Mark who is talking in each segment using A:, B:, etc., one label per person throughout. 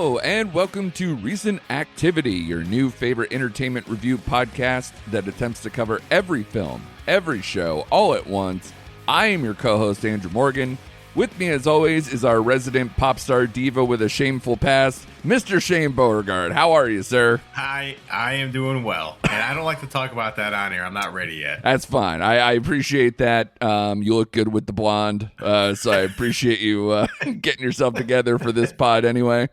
A: Hello, and welcome to Recent Activity, your new favorite entertainment review podcast that attempts to cover every film, every show, all at once. I am your co-host, Andrew Morgan. With me, as always, is our resident pop star diva with a shameful past, Mr. Shane Beauregard. How are you, sir?
B: Hi, I am doing well, and I don't like to talk about that on air. I'm not ready yet.
A: That's fine. I appreciate that. You look good with the blonde, so I appreciate you getting yourself together for this pod anyway.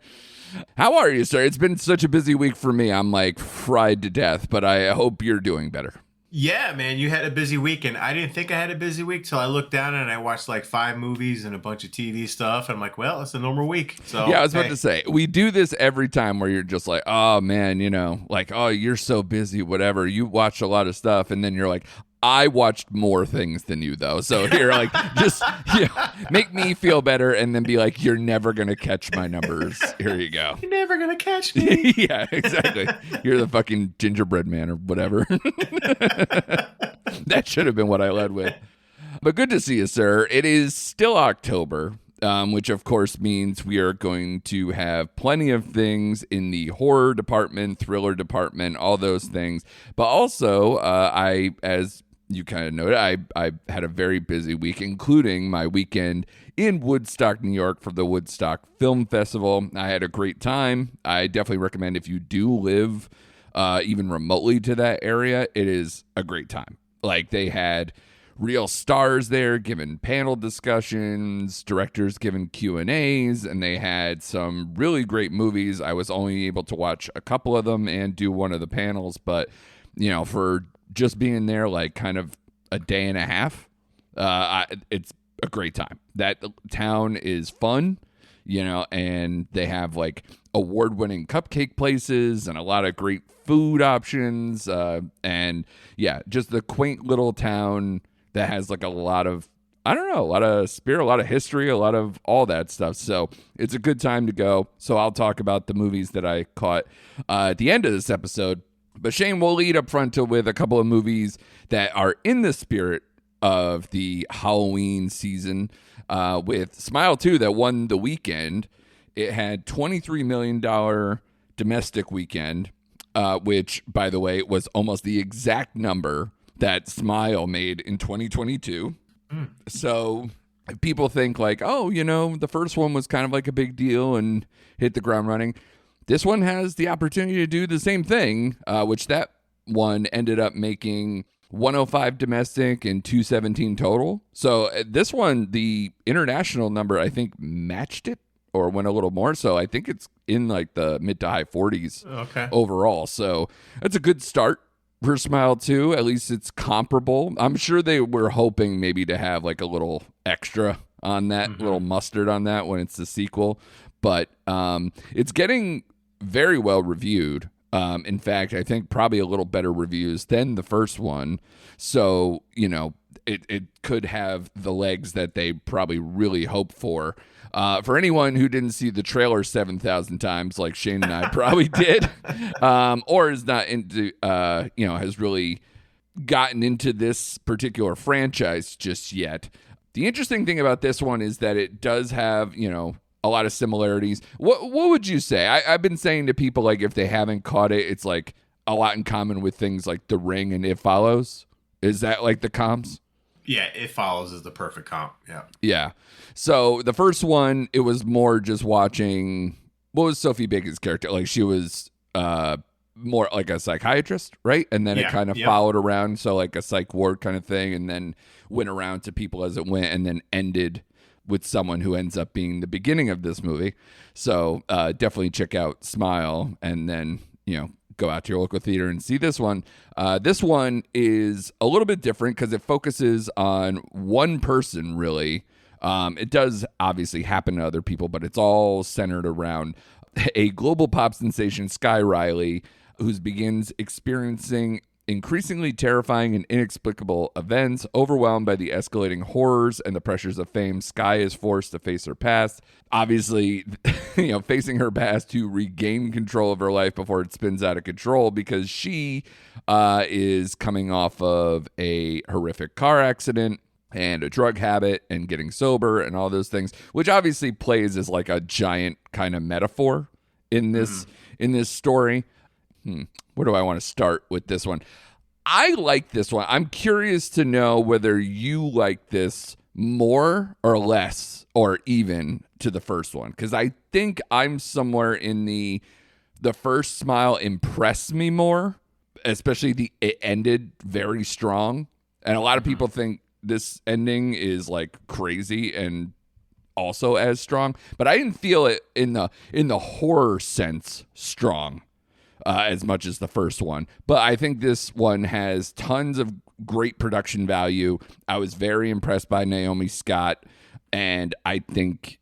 A: How are you, sir? It's been such a busy week for me. I'm like fried to death, but I hope you're doing better.
B: Yeah, man, you had a busy week, and I didn't think I had a busy week till I looked down and I watched like 5 movies and a bunch of TV stuff. And I'm like, well, it's a normal week. So
A: yeah, I was about to say, we do this every time where you're just like, oh man, you know, like, oh, you're so busy, whatever. You watch a lot of stuff, and then you're like, I watched more things than you, though. So here, like, just make me feel better and then be like, you're never going to catch my numbers. Here you go.
B: You're never going to catch me.
A: Yeah, exactly. You're the fucking gingerbread man or whatever. That should have been what I led with. But good to see you, sir. It is still October, which, of course, means we are going to have plenty of things in the horror department, thriller department, all those things. But also, as you kind of noted, I had a very busy week, including my weekend in Woodstock, New York for the Woodstock Film Festival. I had a great time. I definitely recommend if you do live even remotely to that area, it is a great time. Like, they had real stars there giving panel discussions, directors giving Q&As, and they had some really great movies. I was only able to watch a couple of them and do one of the panels, but, you know, for just being there like kind of a day and a half, it's a great time. That town is fun, you know, and they have like award-winning cupcake places and a lot of great food options, and yeah, just the quaint little town that has like a lot of, I don't know, a lot of spirit, a lot of history, a lot of all that stuff. So it's a good time to go. So I'll talk about the movies that I caught at the end of this episode. But Shane will lead up front with a couple of movies that are in the spirit of the Halloween season, with Smile 2 that won the weekend. It had $23 million domestic weekend, which, by the way, was almost the exact number that Smile made in 2022. So if people think like, oh, you know, the first one was kind of like a big deal and hit the ground running, this one has the opportunity to do the same thing, which that one ended up making 105 domestic and 217 total. So this one, the international number, I think matched it or went a little more. So I think it's in like the mid to high 40s overall. So that's a good start for Smile 2. At least it's comparable. I'm sure they were hoping maybe to have like a little extra on that, little mustard on that when it's the sequel. But it's getting very well reviewed. In fact, I think probably a little better reviews than the first one. So, you know, it could have the legs that they probably really hope for. For anyone who didn't see the trailer 7,000 times, like Shane and I probably did, or is not into, has really gotten into this particular franchise just yet. The interesting thing about this one is that it does have, you know, a lot of similarities. What would you say? I've been saying to people, like, if they haven't caught it, it's like a lot in common with things like The Ring and It Follows. Is that like the comps?
B: Yeah, It Follows is the perfect comp. Yeah.
A: Yeah. So the first one, it was more just watching, what was Sophie Bacon's character? Like, she was more like a psychiatrist, right? And then it kind of followed around. So like a psych ward kind of thing, and then went around to people as it went, and then ended with someone who ends up being the beginning of this movie. So definitely check out Smile, and then, you know, go out to your local theater and see this one. This one is a little bit different because it focuses on one person, really. It does obviously happen to other people, but it's all centered around a global pop sensation, Sky Riley, who begins experiencing increasingly terrifying and inexplicable events. Overwhelmed by the escalating horrors and the pressures of fame, Sky is forced to face her past. Obviously, you know, facing her past to regain control of her life before it spins out of control, because she is coming off of a horrific car accident and a drug habit and getting sober and all those things, which obviously plays as like a giant kind of metaphor in this story. Where do I want to start with this one? I like this one. I'm curious to know whether you like this more or less or even to the first one, because I think I'm somewhere in the first smile impressed me more, especially it ended very strong, and a lot of people think this ending is like crazy and also as strong, but I didn't feel it in the horror sense strong as much as the first one. But I think this one has tons of great production value. I was very impressed by Naomi Scott, and I think,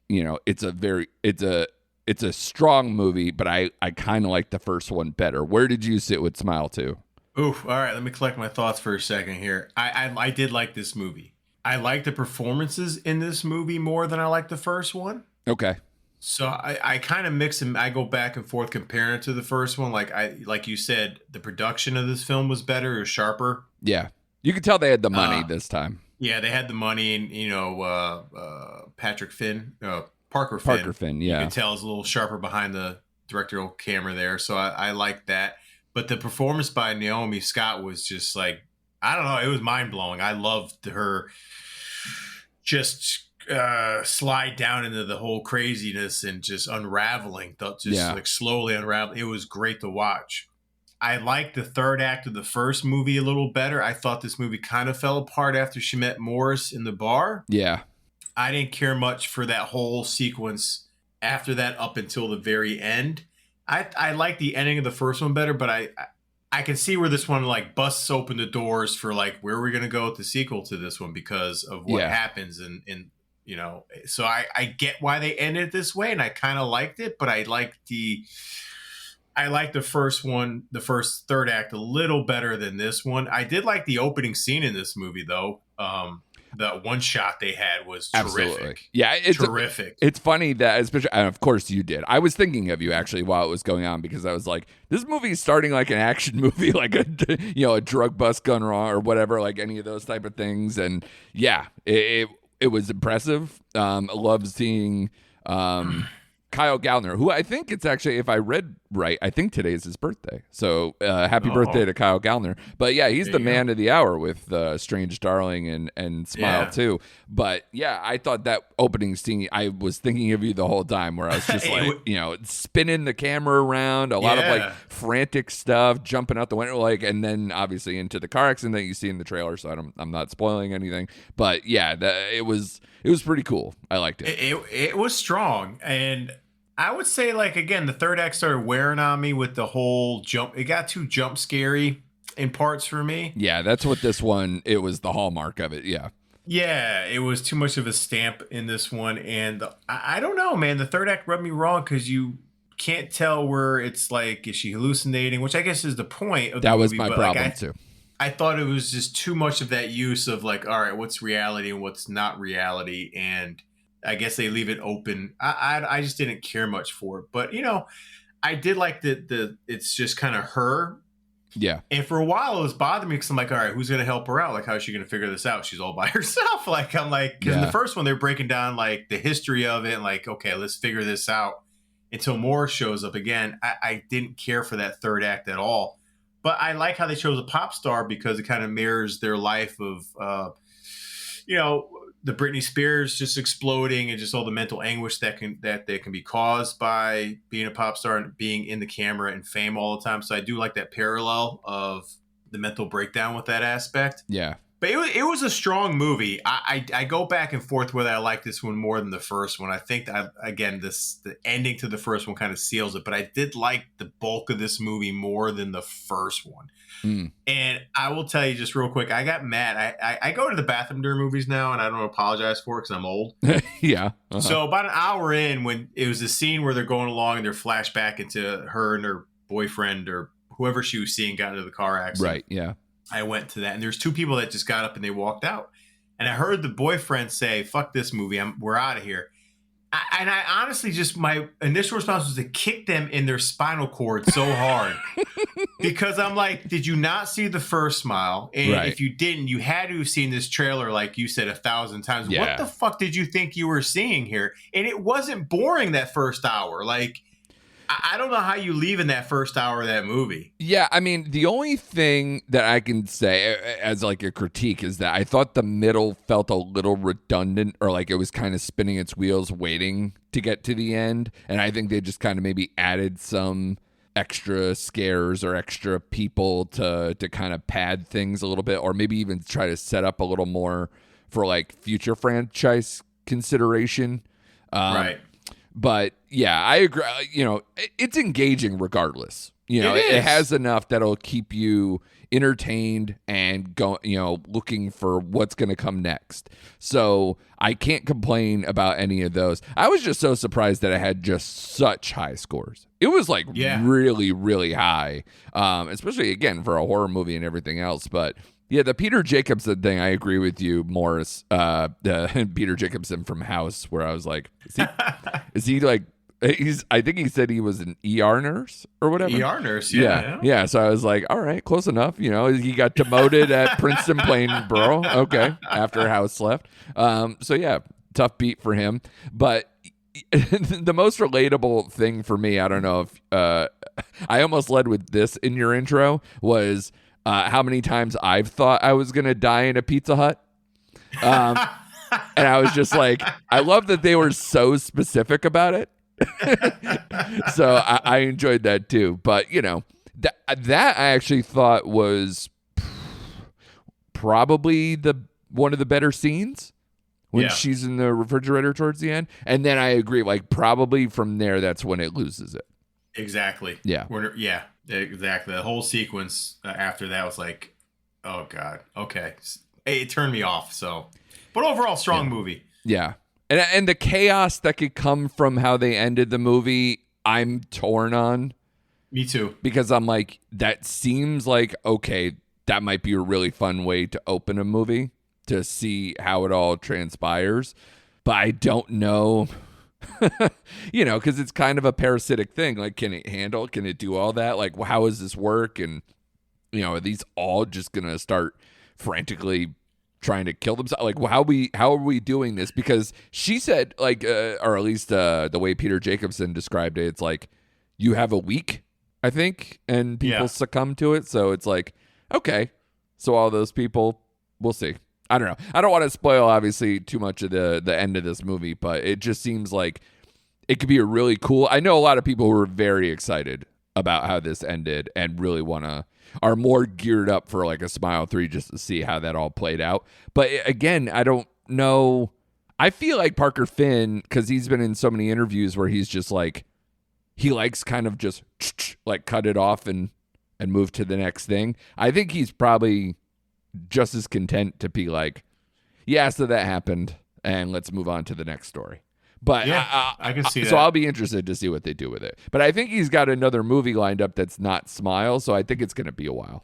A: it's a strong movie, but I kind of like the first one better. Where did you sit with Smile 2?
B: Oof. All right, let me collect my thoughts for a second here. I did like this movie. I like the performances in this movie more than I like the first one.
A: Okay.
B: So I kind of mix them. I go back and forth comparing it to the first one. Like you said, the production of this film was better or sharper.
A: Yeah. You could tell they had the money this time.
B: Yeah, they had the money, and Parker Finn.
A: Parker Finn, yeah.
B: You could tell it's a little sharper behind the directorial camera there. So I like that. But the performance by Naomi Scott was just like, I don't know, it was mind blowing. I loved her just slide down into the whole craziness and just unraveling, like slowly unraveling. It was great to watch. I liked the third act of the first movie a little better. I thought this movie kind of fell apart after she met Morris in the bar.
A: Yeah.
B: I didn't care much for that whole sequence after that up until the very end. I like the ending of the first one better, but I can see where this one like busts open the doors for like where we're gonna go with the sequel to this one because of what happens and so I get why they ended it this way, and I kind of liked it, but I like the first one, the first third act a little better than this one. I did like the opening scene in this movie though. The one shot they had was terrific.
A: Absolutely. Yeah, it's
B: terrific.
A: It's funny that, especially, and of course you did. I was thinking of you actually while it was going on, because I was like, this movie is starting like an action movie, like a drug bust gone wrong or whatever, like any of those type of things. And yeah, it was impressive. I love seeing Kyle Gallner, who I think it's actually, if I read right, I think today is his birthday. So happy birthday to Kyle Gallner. But yeah, he's the man of the hour with Strange Darling and Smile 2. But yeah, I thought that opening scene, I was thinking of you the whole time, where I was just like, spinning the camera around, a lot of like frantic stuff, jumping out the window, like, and then obviously into the car accident that you see in the trailer. So I'm not spoiling anything. But yeah, it was pretty cool. I liked it.
B: It was strong. And I would say, like, again, the third act started wearing on me with the whole jump. It got too jump scary in parts for me.
A: Yeah, that's what this one, it was the hallmark of it. Yeah.
B: Yeah, it was too much of a stamp in this one. And I don't know, man. The third act rubbed me wrong because you can't tell where it's like, is she hallucinating? Which I guess is the point of the movie.
A: That was my problem, too.
B: I thought it was just too much of that use of like, all right, what's reality and what's not reality? And I guess they leave it open. I just didn't care much for it, but I did like the it's just kind of her.
A: Yeah.
B: And for a while it was bothering me because I'm like, all right, who's going to help her out? Like, how is she going to figure this out? She's all by herself. Like, I'm like, because in the first one they're breaking down like the history of it and like, okay, let's figure this out until Morris shows up again. I didn't care for that third act at all, but I like how they chose a pop star because it kind of mirrors their life of, the Britney Spears just exploding and just all the mental anguish that can be caused by being a pop star and being in the camera and fame all the time. So I do like that parallel of the mental breakdown with that aspect.
A: Yeah.
B: But it was a strong movie. I go back and forth whether I like this one more than the first one. I think that, again, the ending to the first one kind of seals it. But I did like the bulk of this movie more than the first one. And I will tell you just real quick, I got mad. I go to the bathroom during movies now, and I don't apologize for it because I'm old.
A: Yeah.
B: So about an hour in, when it was a scene where they're going along and they're flashback into her and her boyfriend or whoever she was seeing got into the car accident.
A: Right, yeah.
B: I went to that, and there's two people that just got up and they walked out. And I heard the boyfriend say, "Fuck this movie, we're out of here." And I honestly my initial response was to kick them in their spinal cord so hard. Because I'm like, did you not see the first Smile? And if you didn't, you had to have seen this trailer, like you said 1,000 times. Yeah. What the fuck did you think you were seeing here? And it wasn't boring that first hour. Like, I don't know how you leave in that first hour of that movie.
A: Yeah, I mean, the only thing that I can say as like a critique is that I thought the middle felt a little redundant, or like it was kind of spinning its wheels waiting to get to the end. And I think they just kind of maybe added some extra scares or extra people to kind of pad things a little bit, or maybe even try to set up a little more for like future franchise consideration.
B: Right.
A: But yeah, I agree. It's engaging regardless. It has enough that'll keep you entertained and looking for what's going to come next. So I can't complain about any of those. I was just so surprised that it had just such high scores. It was like really, really high, especially again for a horror movie and everything else. But yeah, the Peter Jacobson thing, I agree with you, Morris. The Peter Jacobson from House, where I was like, is he like, I think he said he was an ER nurse or whatever.
B: ER nurse, yeah.
A: So I was like, all right, close enough. He got demoted at Princeton Plain Borough. Okay, after House left. So yeah, tough beat for him. But the most relatable thing for me, I don't know if I almost led with this in your intro, was how many times I've thought I was going to die in a Pizza Hut. And I was just like, I love that they were so specific about it. So I enjoyed that too. But, that I actually thought was probably one of the better scenes when she's in the refrigerator towards the end. And then I agree, like probably from there, that's when it loses it.
B: Exactly.
A: Yeah.
B: Exactly. The whole sequence after that was like, oh God. Okay. It turned me off. So, but overall, strong movie.
A: Yeah. And the chaos that could come from how they ended the movie, I'm torn on.
B: Me too.
A: Because I'm like, that seems like, okay, that might be a really fun way to open a movie, to see how it all transpires. But I don't know. Because it's kind of a parasitic thing. Like, can it do all that? Like, how does this work? And, are these all just going to start frantically trying to kill themselves? Like, how are we doing this? Because she said, like, or at least the way Peter Jacobson described it, it's like you have a week, I think, and people succumb to it. So it's like, okay, so all those people, we'll see. I don't know. I don't want to spoil, obviously, too much of the end of this movie, but it just seems like it could be a really cool. I know a lot of people who were very excited about how this ended and really are more geared up for like a Smile 3 just to see how that all played out. But again, I don't know. I feel like Parker Finn, because he's been in so many interviews where he's just like, he likes kind of just like cut it off and move to the next thing. I think he's probably just as content to be like, yeah, so that happened, and let's move on to the next story. But
B: I can see that.
A: So I'll be interested to see what they do with it. But I think he's got another movie lined up that's not Smile, so I think it's going to be a while.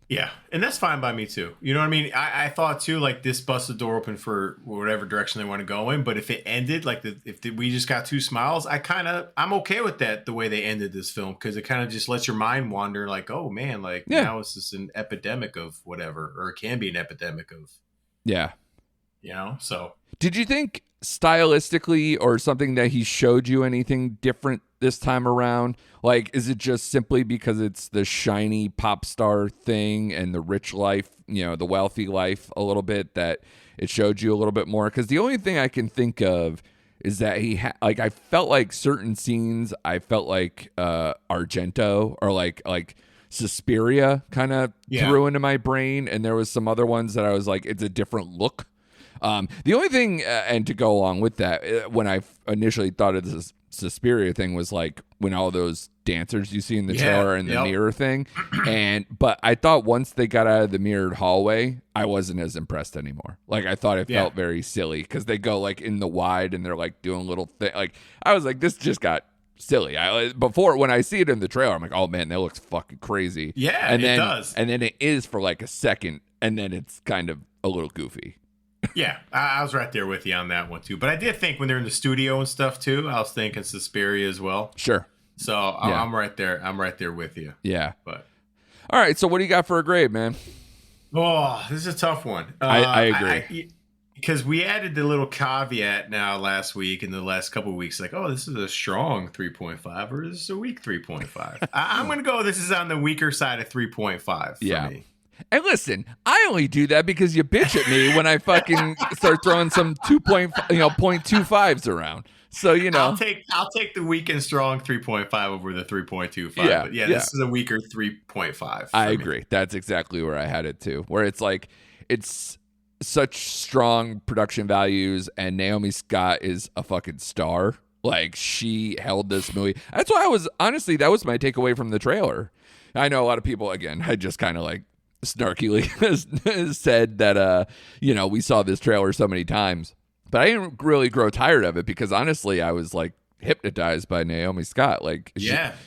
B: Yeah, and that's fine by me too. You know what I mean? I thought too, like, this busted the door open for whatever direction they want to go in. But if it ended like we just got two Smiles, I'm okay with that, the way they ended this film, because it kind of just lets your mind wander. Like, oh man, like now it's just an epidemic of whatever, or it can be an epidemic of.
A: Yeah.
B: So
A: did you think stylistically or something that he showed you anything different this time around? Like, is it just simply because it's the shiny pop star thing and the rich life, the wealthy life a little bit, that it showed you a little bit more? Because the only thing I can think of is that I felt like certain scenes, I felt like Argento or like Suspiria kind of threw into my brain, and there was some other ones that I was like, it's a different look. The only thing, and to go along with that, when I initially thought of this Suspiria thing, was like when all those dancers you see in the trailer and the mirror thing. But I thought once they got out of the mirrored hallway, I wasn't as impressed anymore. Like, I thought it felt very silly because they go like in the wide and they're like doing little thing. Like, I was like, this just got silly. Before, when I see it in the trailer, I'm like, oh man, that looks fucking crazy.
B: Yeah, and then, it does.
A: And then it is for like a second, and then it's kind of a little goofy.
B: Yeah, I was right there with you on that one too. But I did think when they're in the studio and stuff too, I was thinking Suspiria as well.
A: Sure.
B: So I'm right there. I'm right there with you.
A: Yeah.
B: But
A: all right. So what do you got for a grade, man?
B: Oh, this is a tough one.
A: I agree.
B: because we added the little caveat now last week and the last couple of weeks, like, oh, this is a strong 3.5 or this is a weak 3.5. I'm going to go, this is on the weaker side of 3.5 for me.
A: And listen, I only do that because you bitch at me when I fucking start throwing some 0.25s around. So,
B: I'll take the weak and strong 3.5 over the 3.25.
A: Yeah,
B: but this is a weaker 3.5.
A: I agree. That's exactly where I had it too. Where it's like, it's such strong production values, and Naomi Scott is a fucking star. Like, she held this movie. That's why that was my takeaway from the trailer. I know a lot of people, again, I just kind of like snarkily said that, we saw this trailer so many times. But I didn't really grow tired of it because honestly, I was like hypnotized by Naomi Scott. Like,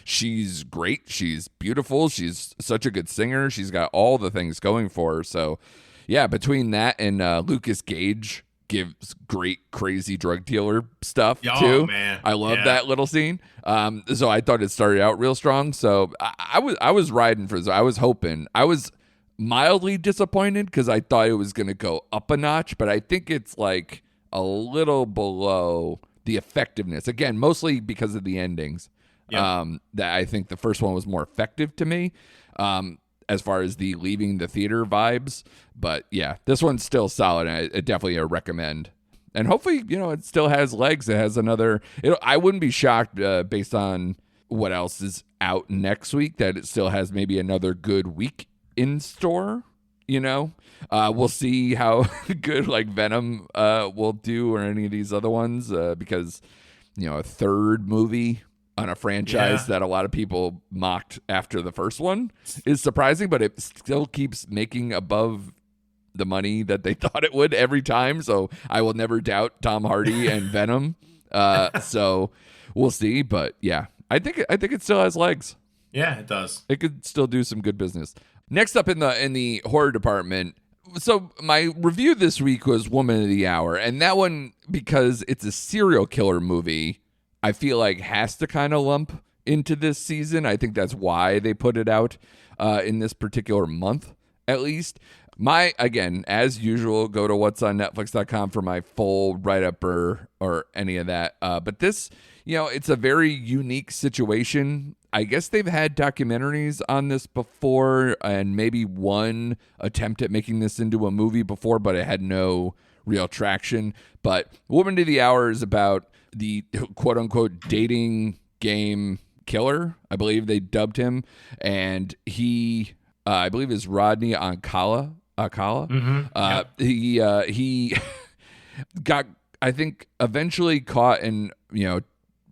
A: she's great. She's beautiful. She's such a good singer. She's got all the things going for her. So, yeah, between that and Lucas Gage gives great, crazy drug dealer stuff too.
B: Man.
A: I love that little scene. So I thought it started out real strong. So I was riding for this. I was hoping. I was mildly disappointed because I thought it was going to go up a notch, but I think it's like a little below the effectiveness. Again, mostly because of the endings. That I think the first one was more effective to me, as far as the leaving the theater vibes. But yeah, this one's still solid. And I definitely recommend. And hopefully, it still has legs. It has another. I wouldn't be shocked based on what else is out next week that it still has maybe another good week in store. We'll see how good like Venom will do or any of these other ones because a third movie on a franchise that a lot of people mocked after the first one is surprising, but it still keeps making above the money that they thought it would every time. So I will never doubt Tom Hardy and Venom. So we'll see, but yeah, I think it still has legs.
B: Yeah, it does.
A: It could still do some good business. Next up in the horror department. So my review this week was Woman of the Hour, and that one, because it's a serial killer movie, I feel like has to kind of lump into this season. I think that's why they put it out in this particular month, at least. Again, as usual, go to whatsonnetflix.com for my full write-up or any of that. But this, it's a very unique situation. I guess they've had documentaries on this before and maybe one attempt at making this into a movie before, but it had no real traction. But Woman of the Hour is about the quote-unquote dating game killer, I believe they dubbed him. And he, I believe is Rodney Alcala. He got, I think, eventually caught and,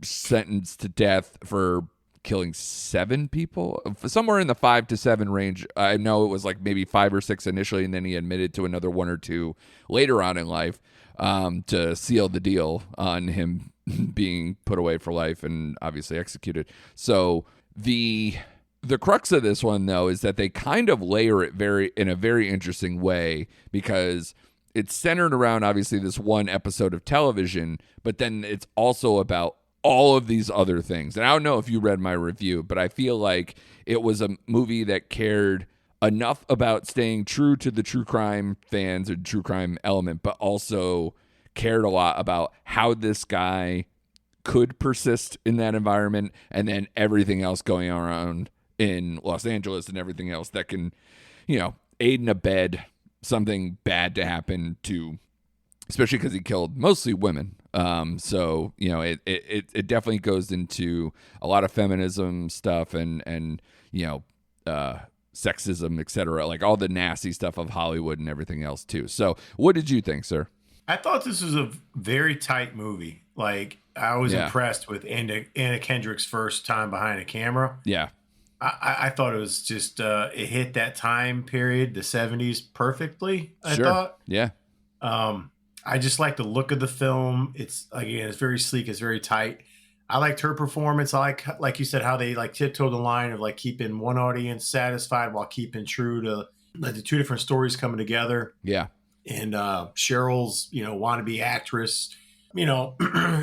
A: sentenced to death for killing 7 people, somewhere in the 5 to 7 range. I know it was like maybe 5 or 6 initially, and then he admitted to another 1 or 2 later on in life to seal the deal on him being put away for life and obviously executed. So the crux of this one, though, is that they kind of layer it in a very interesting way because it's centered around obviously this one episode of television, but then it's also about all of these other things. And I don't know if you read my review, but I feel like it was a movie that cared enough about staying true to the true crime fans or true crime element, but also cared a lot about how this guy could persist in that environment and then everything else going around in Los Angeles and everything else that can, aid and abet something bad to happen to, especially because he killed mostly women. So, it definitely goes into a lot of feminism stuff and sexism, etc., like all the nasty stuff of Hollywood and everything else too. So what did you think, sir?
B: I thought this was a very tight movie. Like, I was impressed with Anna Kendrick's first time behind a camera.
A: Yeah.
B: I thought it was just, it hit that time period, the 70s, perfectly, I thought.
A: Yeah.
B: I just like the look of the film. It's very sleek. It's very tight. I liked her performance. I like you said, how they like tiptoed the line of like keeping one audience satisfied while keeping true to like the two different stories coming together.
A: Yeah.
B: And Cheryl's, wannabe actress,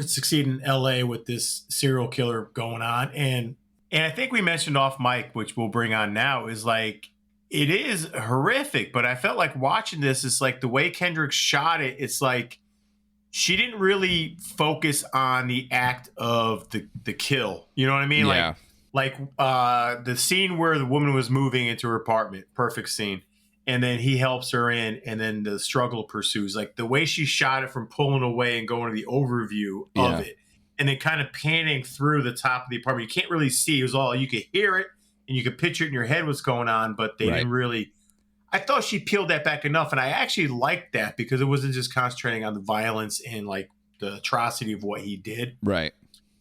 B: succeed in LA with this serial killer going on. And I think we mentioned off mic, which we'll bring on now, is like, It is horrific, but I felt like watching this, it's like the way Kendrick shot it, it's like she didn't really focus on the act of the kill. You know what I mean?
A: Yeah.
B: Like the scene where the woman was moving into her apartment, perfect scene. And then he helps her in, and then the struggle pursues. Like the way she shot it from pulling away and going to the overview of it, and then kind of panning through the top of the apartment. You can't really see. It was all, you could hear it and you could picture it in your head what's going on, but they didn't really. I thought she peeled that back enough, and I actually liked that because it wasn't just concentrating on the violence and like the atrocity of what he did.
A: Right.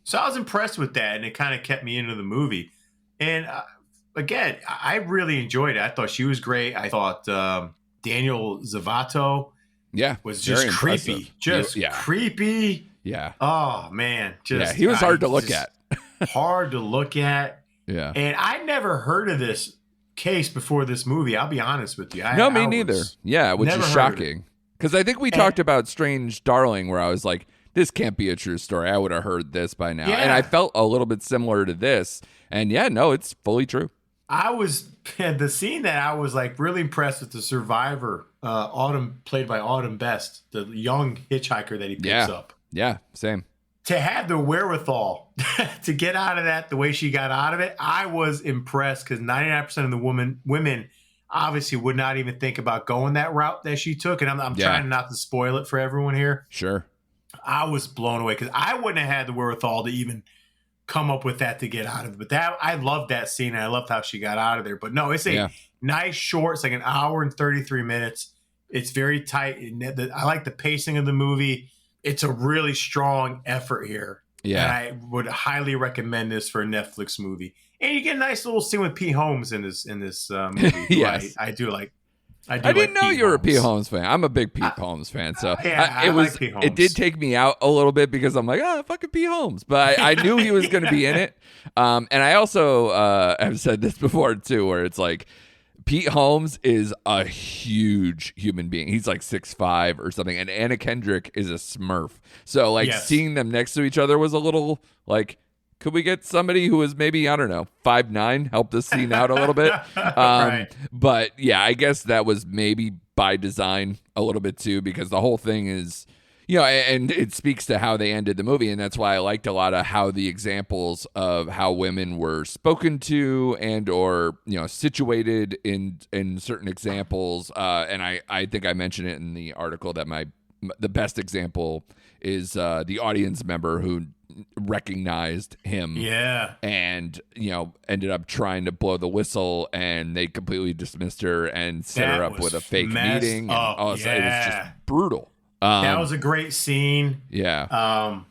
B: So I was impressed with that, and it kind of kept me into the movie. And again, I really enjoyed it. I thought she was great. I thought Daniel Zavato was just creepy. Just creepy.
A: Yeah.
B: Oh, man.
A: He was hard to look at.
B: Hard to look at.
A: Yeah.
B: And I never heard of this case before this movie. I'll be honest with you.
A: No, me neither. Yeah, which is shocking. Because I think we talked about Strange Darling, where I was like, this can't be a true story. I would have heard this by now. And I felt a little bit similar to this. And it's fully true.
B: The scene that I was like really impressed with the survivor, Autumn, played by Autumn Best, the young hitchhiker that he picks up.
A: Yeah, same.
B: To have the wherewithal to get out of that the way she got out of it, I was impressed because 99% of the women obviously would not even think about going that route that she took. And I'm trying not to spoil it for everyone here.
A: Sure.
B: I was blown away because I wouldn't have had the wherewithal to even come up with that to get out of it. But I loved that scene, and I loved how she got out of there. But no, it's a nice short. It's like an hour and 33 minutes. It's very tight. I like the pacing of the movie. It's a really strong effort here. Yeah. And I would highly recommend this for a Netflix movie. And you get a nice little scene with Pete Holmes in this movie.
A: Yes.
B: I do like.
A: I didn't know you were a Pete Holmes fan. I'm a big Pete Holmes fan, so it did take me out a little bit because I'm like, fucking Pete Holmes, but I knew he was going to be in it. And I also have said this before too, where it's like Pete Holmes is a huge human being. He's like 6'5" or something, and Anna Kendrick is a Smurf. So seeing them next to each other was a little like, could we get somebody who is maybe, I don't know, 5'9", help this scene out a little bit?
B: Right.
A: But yeah, I guess that was maybe by design a little bit too, because the whole thing is, and it speaks to how they ended the movie. And that's why I liked a lot of how the examples of how women were spoken to and or, situated in certain examples. And I think I mentioned it in the article that the best example is the audience member who recognized him and ended up trying to blow the whistle, and they completely dismissed her and set her up with a fake meeting. It was just brutal.
B: That was a great scene. And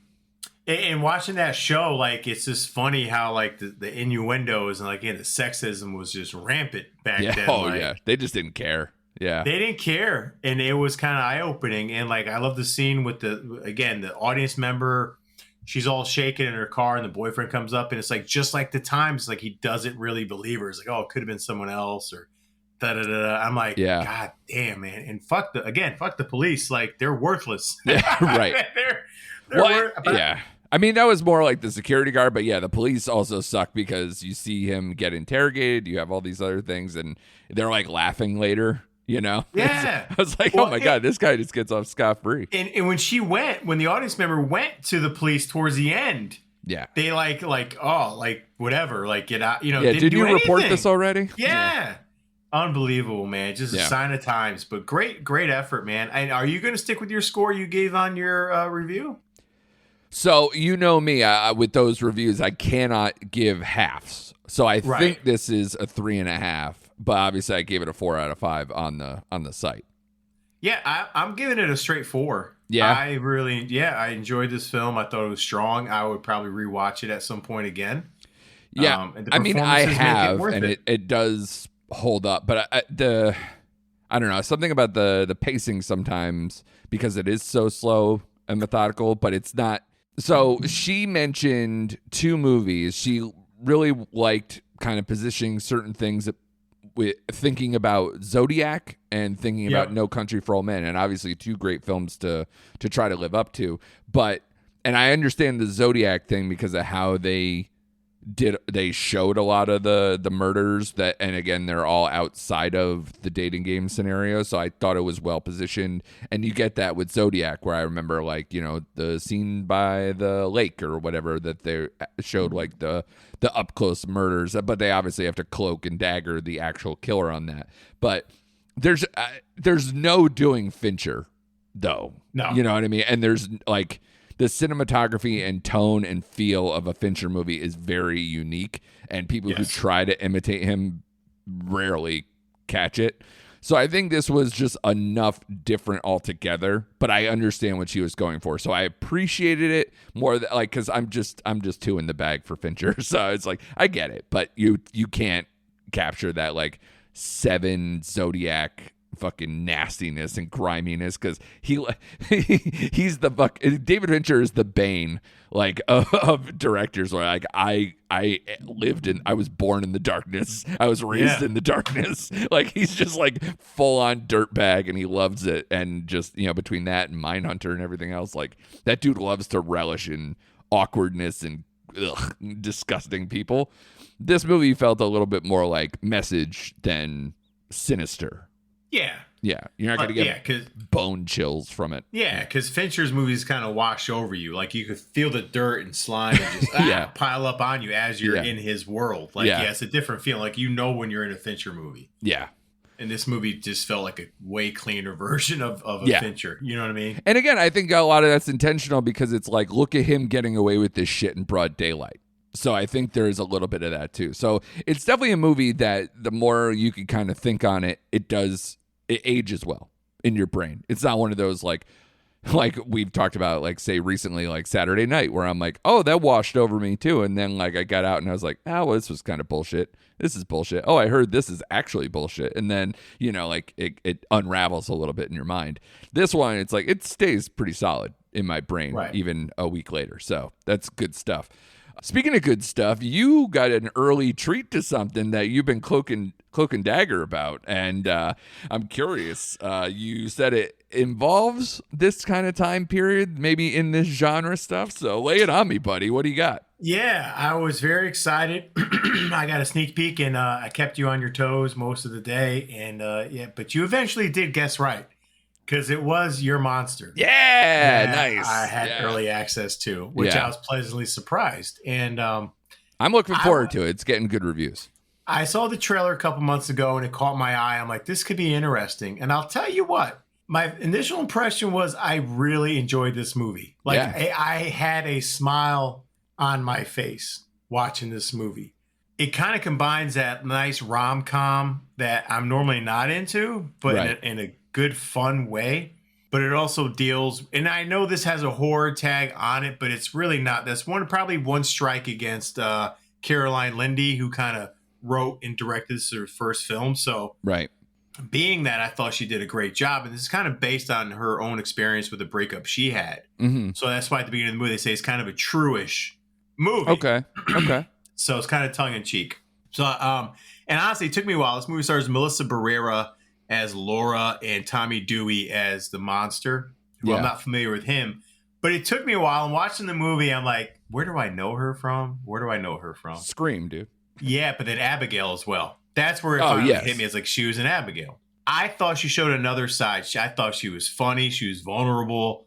B: watching that show, like, it's just funny how like the innuendos and like the sexism was just rampant back then.
A: They just didn't care. Yeah,
B: they didn't care, and it was kind of eye-opening. And like, I love the scene with the audience member. She's all shaking in her car, and the boyfriend comes up, and it's like just like the times, like he doesn't really believe her. It's like, oh, it could have been someone else, or da da da. I'm like, God damn, man, and fuck the police. Like, they're worthless.
A: Yeah, right. they're I mean, that was more like the security guard, but the police also suck because you see him get interrogated. You have all these other things, and they're like laughing later.
B: Yeah.
A: I was like, oh my God, this guy just gets off scot-free.
B: And when the audience member went to the police towards the end, they like whatever, like get out,
A: did you report this already?
B: Yeah. Unbelievable, man. Just a sign of times, but great effort, man. And are you going to stick with your score you gave on your review?
A: So, me, with those reviews, I cannot give halves. So I think this is a 3.5. But obviously, I gave it a 4 out of 5 on the site.
B: Yeah, I'm giving it a straight 4.
A: Yeah,
B: I enjoyed this film. I thought it was strong. I would probably rewatch it at some point again.
A: Yeah, I mean, I have, and it does hold up. But I don't know, something about the pacing sometimes, because it is so slow and methodical, but it's not. So she mentioned 2 movies. She really liked kind of positioning certain things with thinking about Zodiac and thinking about No Country for Old Men, and obviously 2 great films to try to live up to. And I understand the Zodiac thing because of how they they showed a lot of the murders that, and again, they're all outside of the dating game scenario. So I thought it was well positioned, and you get that with Zodiac, where I remember like, you know, the scene by the lake or whatever that they showed like the up close murders, but they obviously have to cloak and dagger the actual killer on that. But there's no doing Fincher though.
B: No,
A: you know what I mean? And there's like, the cinematography and tone and feel of a Fincher movie is very unique, and people who try to imitate him rarely catch it. So I think this was just enough different altogether, but I understand what she was going for. So I appreciated it more, like, because I'm just too in the bag for Fincher. So it's like, I get it, but you can't capture that like 7 Zodiac fucking nastiness and griminess, because he's the David Fincher is the bane like of directors, where like I was born in the darkness, I was raised in the darkness. Like he's just like full on dirtbag, and he loves it. And just, you know, between that and Mindhunter and everything else, like that dude loves to relish in awkwardness and disgusting people. This movie felt a little bit more like Message than Sinister.
B: Yeah.
A: Yeah. You're not going to get bone chills from it.
B: Yeah, because Fincher's movies kind of wash over you. Like you could feel the dirt and slime and just pile up on you as you're in his world. Like, it's a different feeling. Like, you know when you're in a Fincher movie.
A: Yeah.
B: And this movie just felt like a way cleaner version of a Fincher. You know what I mean?
A: And again, I think a lot of that's intentional, because it's like, look at him getting away with this shit in broad daylight. So I think there's a little bit of that too. So it's definitely a movie that the more you can kind of think on it, it ages well in your brain. It's not one of those like we've talked about, like say recently, like Saturday Night, where I'm like, oh, that washed over me too. And then like I got out and I was like, oh, well, this was kind of bullshit. This is bullshit. Oh, I heard this is actually bullshit. And then, you know, like it unravels a little bit in your mind. This one, it's like, it stays pretty solid in my brain even a week later. So that's good stuff. Speaking of good stuff, you got an early treat to something that you've been cloak and dagger about, and I'm curious. You said it involves this kind of time period, maybe in this genre stuff. So lay it on me, buddy. What do you got?
B: Yeah, I was very excited. I got a sneak peek, and I kept you on your toes most of the day. And but you eventually did guess right, because it was Your Monster.
A: Yeah, nice.
B: I had early access to, which I was pleasantly surprised. And
A: I'm looking forward to it. It's getting good reviews.
B: I saw the trailer a couple months ago, and it caught my eye. I'm like, this could be interesting. And I'll tell you what, my initial impression was I really enjoyed this movie. Like, I had a smile on my face watching this movie. It kind of combines that nice rom-com that I'm normally not into, but in a good, fun way. But it also deals, and I know this has a horror tag on it, but it's really not. That's probably one strike against Caroline Lindy, who kind of wrote and directed this her first film. So being that, I thought she did a great job. And this is kind of based on her own experience with the breakup she had. Mm-hmm. So that's why at the beginning of the movie, they say it's kind of a true-ish movie.
A: Okay.
B: So it's kind of tongue-in-cheek. So, and honestly, it took me a while. This movie stars Melissa Barrera as Laura and Tommy Dewey as the monster, who I'm not familiar with him. But it took me a while. And watching the movie, I'm like, where do I know her from?
A: Scream, dude.
B: Yeah, but then Abigail as well. That's where it finally hit me. It's like she was an Abigail. I thought she showed another side. I thought she was funny. She was vulnerable.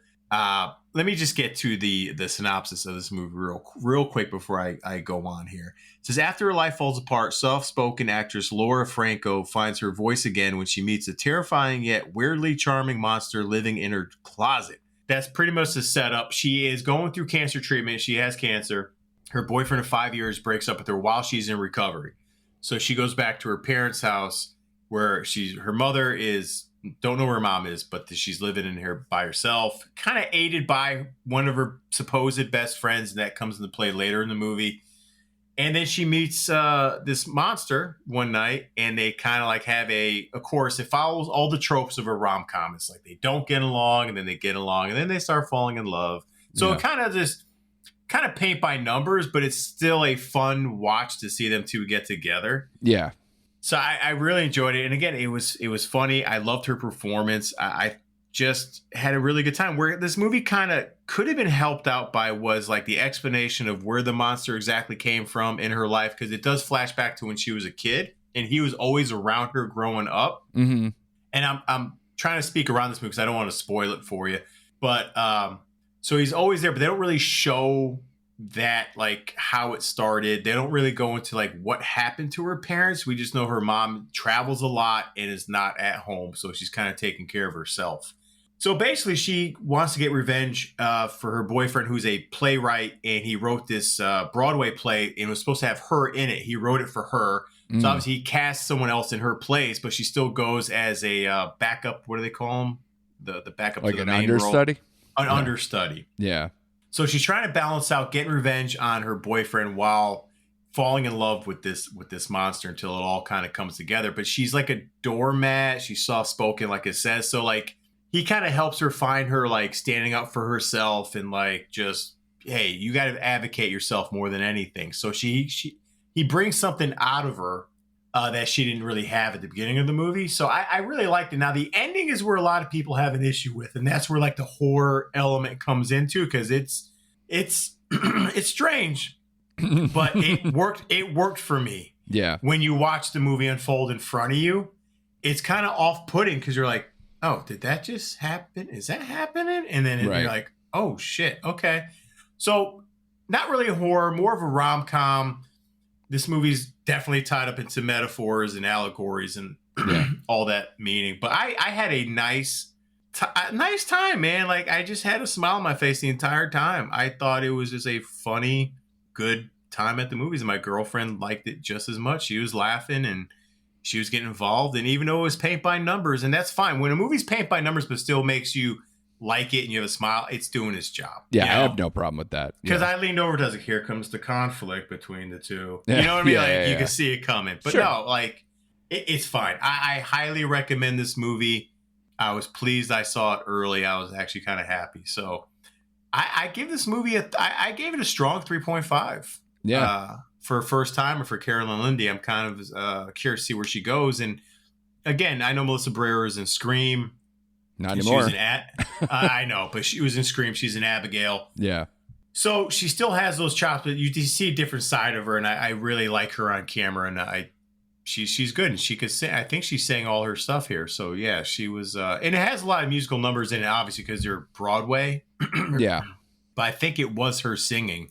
B: Let me just get to the synopsis of this movie real quick before I go on here. It says, after her life falls apart, soft-spoken actress Laura Franco finds her voice again when she meets a terrifying yet weirdly charming monster living in her closet. That's pretty much the setup. She is going through cancer treatment. She has cancer. Her boyfriend of 5 years breaks up with her while she's in recovery. So she goes back to her parents' house, where her mother don't know where her mom is, but she's living in here by herself, kind of aided by one of her supposed best friends, and that comes into play later in the movie. And then she meets this monster one night, and they kind of like have of course, it follows all the tropes of a rom-com. It's like they don't get along, and then they get along, and then they start falling in love. So it kind of paint by numbers, but it's still a fun watch to see them two get together.
A: Yeah.
B: So I really enjoyed it. And again, it was funny. I loved her performance. I just had a really good time. Where this movie kind of could have been helped out by was like the explanation of where the monster exactly came from in her life, because it does flash back to when she was a kid and he was always around her growing up.
A: Mm-hmm.
B: And I'm trying to speak around this movie because I don't want to spoil it for you. But so he's always there, but they don't really show that, like how it started. They don't really go into like what happened to her parents. We just know her mom travels a lot and is not at home, so she's kind of taking care of herself. So basically, she wants to get revenge for her boyfriend, who's a playwright, and he wrote this Broadway play, and it was supposed to have her in it. He wrote it for her. So obviously, he cast someone else in her place, but she still goes as a backup. What do they call them? The backup,
A: like
B: to the
A: an
B: main
A: understudy.
B: Role. An understudy.
A: Yeah.
B: So she's trying to balance out getting revenge on her boyfriend while falling in love with this monster until it all kind of comes together. But she's like a doormat. She's soft spoken, like it says. So like, he kind of helps her find her, like standing up for herself and like just, hey, you got to advocate yourself more than anything. So he brings something out of her that she didn't really have at the beginning of the movie. So I really liked it. Now the ending is where a lot of people have an issue with, and that's where like the horror element comes into, because it's strange, but it worked. It worked for me.
A: Yeah.
B: When you watch the movie unfold in front of you, it's kind of off-putting because you're like, oh, did that just happen? Is that happening? And then you're like, oh, shit. Okay. So not really a horror, more of a rom-com. This movie's definitely tied up into metaphors and allegories and all that meaning. But I had a nice time, man. Like, I just had a smile on my face the entire time. I thought it was just a funny, good time at the movies. And my girlfriend liked it just as much. She was laughing and she was getting involved, and even though it was paint by numbers, and that's fine. When a movie's paint by numbers but still makes you like it and you have a smile, it's doing its job.
A: Yeah, I have no problem with that.
B: Because I leaned over, does it? Here comes the conflict between the two. You know what I mean? You can see it coming. But no, like, it's fine. I highly recommend this movie. I was pleased I saw it early. I was actually kind of happy. So I give this movie I gave it a strong 3.5.
A: Yeah.
B: For a first timer for Carolyn Lindy, I'm kind of curious to see where she goes. And again, I know Melissa Barrera is in Scream.
A: Not anymore.
B: I know, but she was in Scream. She's in Abigail.
A: Yeah.
B: So she still has those chops, but you see a different side of her, and I really like her on camera. And she's good, and she could sing. I think she sang all her stuff here. So yeah, she was. And it has a lot of musical numbers in it, obviously, because they're Broadway.
A: Yeah.
B: But I think it was her singing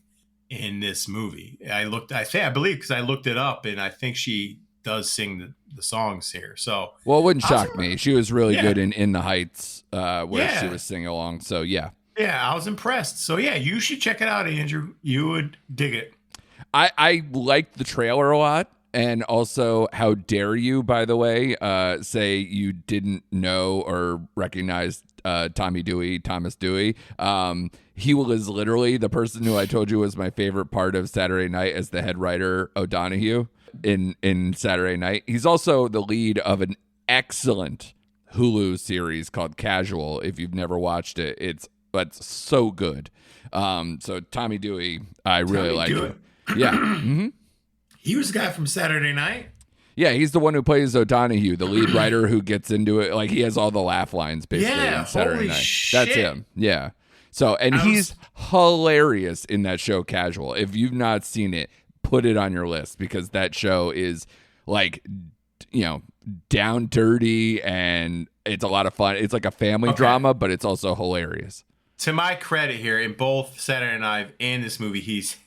B: in this movie. I believe, because I looked it up, and I think she does sing the songs here. So,
A: well, it wouldn't shock me. She was really good in The Heights, where she was singing along. So yeah,
B: I was impressed. So yeah, you should check it out, Andrew. You would dig it.
A: I liked the trailer a lot. And also, how dare you, by the way, say you didn't know or recognize Thomas Dewey. He was literally the person who I told you was my favorite part of Saturday Night as the head writer, O'Donoghue, in Saturday Night. He's also the lead of an excellent Hulu series called Casual. If you've never watched it, it's so good. So Tommy Dewey, I really like him. Yeah. Mm-hmm.
B: He was the guy from Saturday Night.
A: Yeah, he's the one who plays O'Donoghue, the lead writer who gets into it. Like, he has all the laugh lines basically in Saturday Night.
B: Shit.
A: That's him. Yeah. So, and he's hilarious in that show Casual. If you've not seen it, put it on your list, because that show is like, down dirty, and it's a lot of fun. It's like a family drama, but it's also hilarious.
B: To my credit here, in both Saturday Night and this movie, he's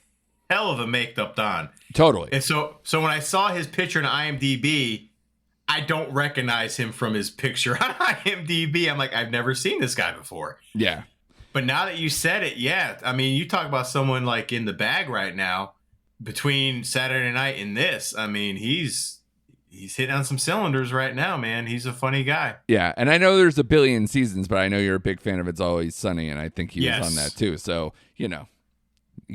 B: hell of a maked up Don.
A: Totally.
B: And so when I saw his picture in IMDb, I don't recognize him from his picture on IMDb. I'm like, I've never seen this guy before. Yeah. But now that you said it, yeah. I mean, you talk about someone like in the bag right now between Saturday Night and this. I mean, he's hitting on some cylinders right now, man. He's a funny guy.
A: Yeah. And I know there's a billion seasons, but I know you're a big fan of It's Always Sunny, and I think he was on that too. So,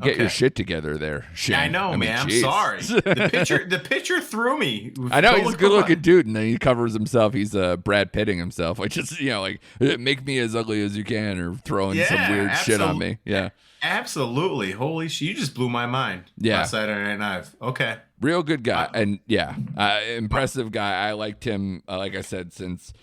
A: get your shit together there, Shane.
B: I know, man. I'm sorry. The picture threw me.
A: I know, he's a good-looking dude, and then he covers himself. He's Brad Pitting himself, which is, like, make me as ugly as you can, or throwing some weird shit on me. Yeah,
B: absolutely. Holy shit, you just blew my mind.
A: Yeah,
B: Saturday Night. Okay,
A: real good guy, and impressive guy. I liked him, like I said, since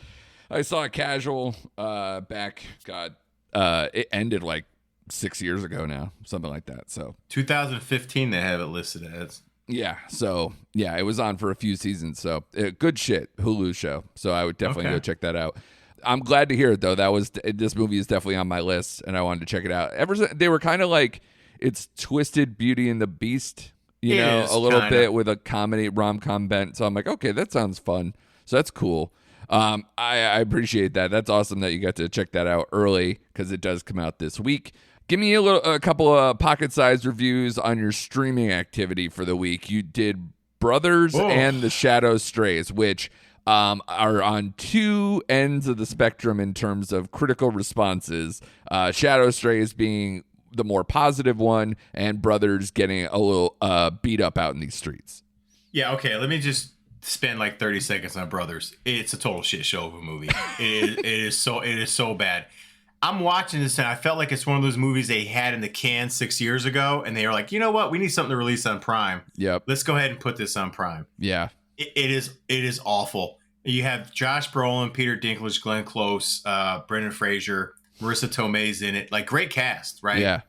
A: I saw a Casual back. God, it ended like 6 years ago now, something like that. So
B: 2015, they have it listed as.
A: yeah, so yeah, it was on for a few seasons. So good shit, Hulu show. So I would definitely go check that out. I'm glad to hear it though. This movie is definitely on my list, and I wanted to check it out. They were kind of like it's twisted Beauty and the Beast, a little bit with a comedy rom-com bent. So I'm like, okay, that sounds fun. So that's cool. I appreciate that. That's awesome that you got to check that out early because it does come out this week. Give me a couple of pocket-sized reviews on your streaming activity for the week. You did Brothers and The Shadow Strays, which are on two ends of the spectrum in terms of critical responses. Shadow Strays being the more positive one, and Brothers getting a little beat up out in these streets.
B: Yeah, okay. Let me just spend like 30 seconds on Brothers. It's a total shit show of a movie. It is so bad. I'm watching this and I felt like it's one of those movies they had in the can 6 years ago, and they were like, you know what? We need something to release on Prime.
A: Yep.
B: Let's go ahead and put this on Prime.
A: Yeah.
B: It is awful. You have Josh Brolin, Peter Dinklage, Glenn Close, Brendan Fraser, Marissa Tomei's in it. Like, great cast, right?
A: Yeah.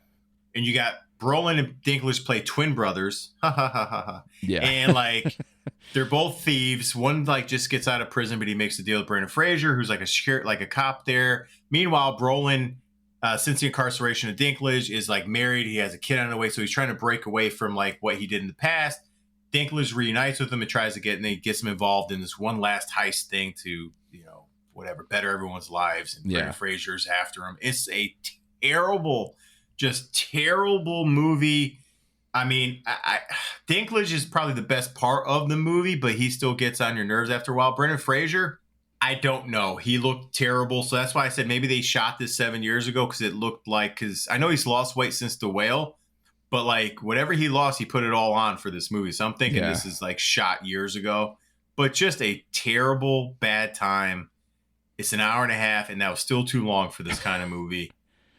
B: And you got Brolin and Dinklage play twin brothers. Ha ha ha ha ha.
A: Yeah.
B: And like they're both thieves. One like just gets out of prison, but he makes a deal with Brendan Fraser, who's like a cop there. Meanwhile, Brolin, since the incarceration of Dinklage, is like married. He has a kid on the way, so he's trying to break away from like what he did in the past. Dinklage reunites with him and tries to get, and he gets him involved in this one last heist thing to, better everyone's lives. And Brendan Fraser's after him. It's a terrible movie. I mean, Dinklage is probably the best part of the movie, but he still gets on your nerves after a while. Brendan Fraser, I don't know. He looked terrible. So that's why I said maybe they shot this 7 years ago, because it looked like, because I know he's lost weight since The Whale, but like whatever he lost, he put it all on for this movie. So I'm thinking this is like shot years ago, but just a terrible, bad time. It's an hour and a half, and that was still too long for this kind of movie.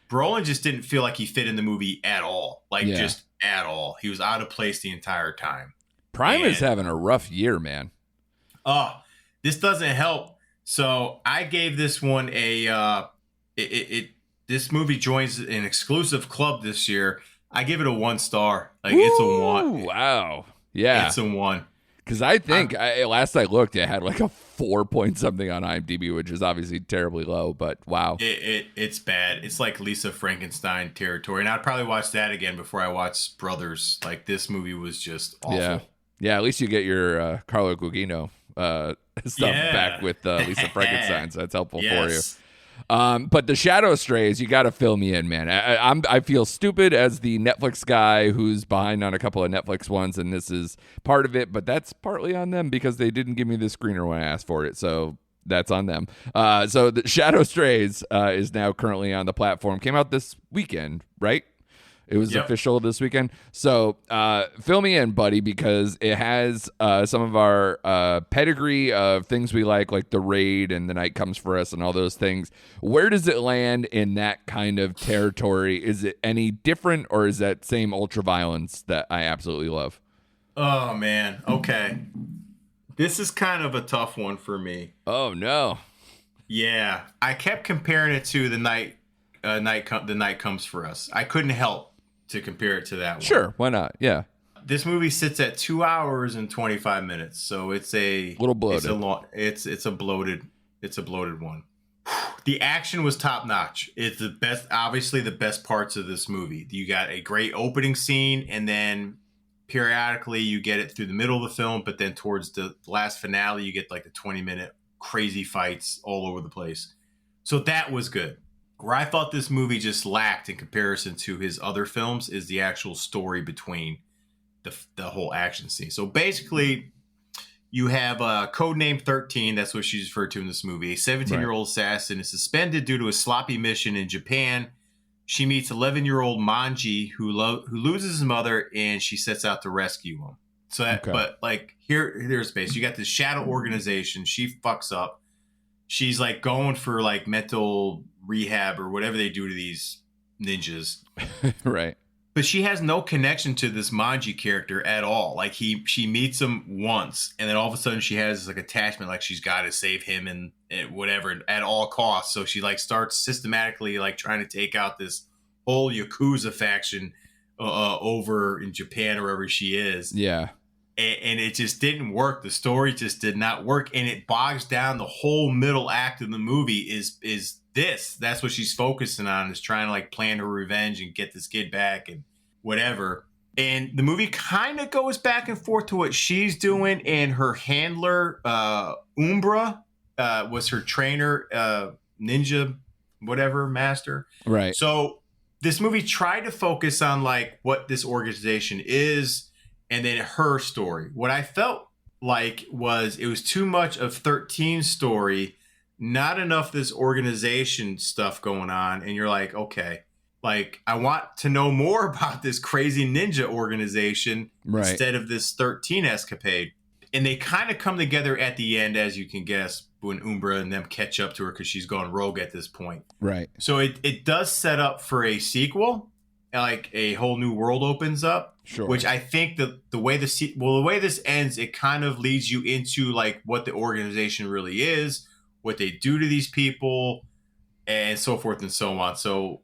B: Brolin just didn't feel like he fit in the movie at all. Just at all. He was out of place the entire time.
A: Prime is having a rough year, man.
B: This doesn't help. So I gave this one this movie joins an exclusive club this year. I give it a 1 star. It's a 1.
A: Wow. Yeah.
B: It's a 1.
A: Because I think last I looked, it had like a 4 point something on IMDb, which is obviously terribly low, but wow.
B: It's bad. It's like Lisa Frankenstein territory. And I'd probably watch that again before I watch Brothers. Like, this movie was just awful.
A: Yeah, at least you get your Carlo Gugino stuff back with Lisa Frankenstein, so that's helpful for you. But The Shadow Strays, you got to fill me in, man. I feel stupid as the Netflix guy who's behind on a couple of Netflix ones, and this is part of it, but that's partly on them because they didn't give me the screener when I asked for it, so that's on them. So The Shadow Strays is now currently on the platform. Came out this weekend, right? It was official this weekend. So fill me in, buddy, because it has some of our pedigree of things we like The Raid and The Night Comes For Us and all those things. Where does it land in that kind of territory? Is it any different, or is that same ultra-violence that I absolutely love?
B: Oh, man. Okay. This is kind of a tough one for me.
A: Oh, no.
B: Yeah. I kept comparing it to The Night Comes For Us. I couldn't help to compare it to that one.
A: Sure, why not? Yeah.
B: This movie sits at 2 hours and 25 minutes, so it's a
A: little bloated.
B: It's a bloated one. The action was top notch. It's the best, obviously the best parts of this movie. You got a great opening scene, and then periodically you get it through the middle of the film, but then towards the last finale, you get like the 20-minute crazy fights all over the place. So that was good. Where I thought this movie just lacked in comparison to his other films is the actual story between the whole action scene. So basically, you have Codename 13, that's what she's referred to in this movie. A 17-year-old assassin is suspended due to a sloppy mission in Japan. She meets 11-year-old Manji, who loses his mother, and she sets out to rescue him. So that, but like here's base. You got this shadow organization. She fucks up. She's like going for like mental rehab or whatever they do to these ninjas.
A: Right.
B: But she has no connection to this Manji character at all. Like she meets him once, and then all of a sudden she has this like attachment, like she's got to save him and whatever at all costs. So she like starts systematically like trying to take out this whole Yakuza faction over in Japan or wherever she is.
A: Yeah.
B: And it just didn't work. The story just did not work, and it bogs down the whole middle act of the movie is this. That's what she's focusing on, is trying to like plan her revenge and get this kid back and whatever. And the movie kind of goes back and forth to what she's doing, and her handler Umbra was her trainer, ninja whatever master.
A: Right.
B: So this movie tried to focus on like what this organization is, and then her story. What I felt like was it was too much of 13's story, not enough this organization stuff going on. And you're like, okay, like I want to know more about this crazy ninja organization instead of this 13 escapade. And they kind of come together at the end, as you can guess, when Umbra and them catch up to her because she's gone rogue at this point.
A: Right.
B: So it does set up for a sequel, like a whole new world opens up.
A: Sure.
B: Which I think the way this ends, it kind of leads you into like what the organization really is, what they do to these people, and so forth and so on. So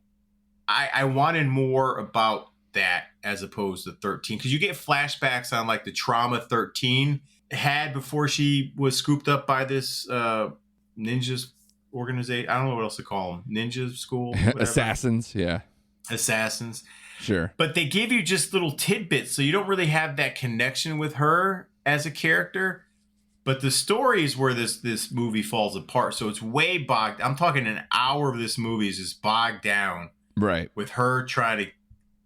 B: I wanted more about that as opposed to 13, because you get flashbacks on like the trauma 13 had before she was scooped up by this ninjas organization. I don't know what else to call them. Ninja school, whatever.
A: Assassins. Yeah.
B: Assassins.
A: Sure.
B: But they give you just little tidbits, so you don't really have that connection with her as a character. But the story is where this movie falls apart. So it's way bogged. I'm talking an hour of this movie is just bogged down.
A: Right.
B: With her trying to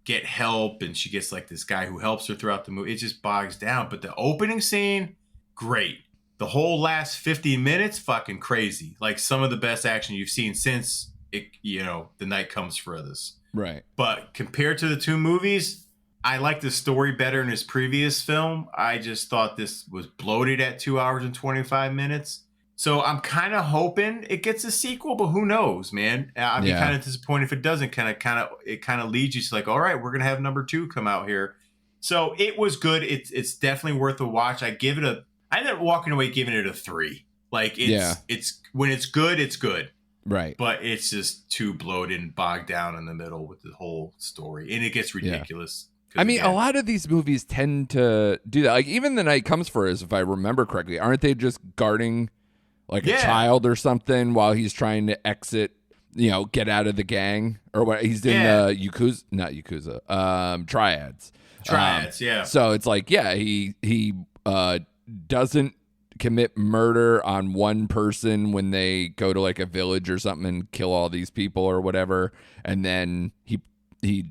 B: get help, and she gets like this guy who helps her throughout the movie. It just bogs down. But the opening scene, great. The whole last 50 minutes, fucking crazy. Like some of the best action you've seen since The Night Comes for Others.
A: Right.
B: But compared to the two movies, I like the story better in his previous film. I just thought this was bloated at 2 hours and 25 minutes. So I'm kind of hoping it gets a sequel, but who knows, man? I'd be kind of disappointed if it doesn't. It kind of leads you to like, all right, we're gonna have number 2 come out here. So it was good. It's definitely worth a watch. I ended up walking away giving it a 3. Like it's when it's good, it's good.
A: Right.
B: But it's just too bloated and bogged down in the middle with the whole story. And it gets ridiculous.
A: I mean, a lot of these movies tend to do that. Like even The Night Comes for Us, if I remember correctly, aren't they just guarding like a child or something while he's trying to exit, get out of the gang? Or what? He's in Triads.
B: Triads, yeah.
A: So it's like, he doesn't commit murder on one person when they go to like a village or something and kill all these people or whatever, and then he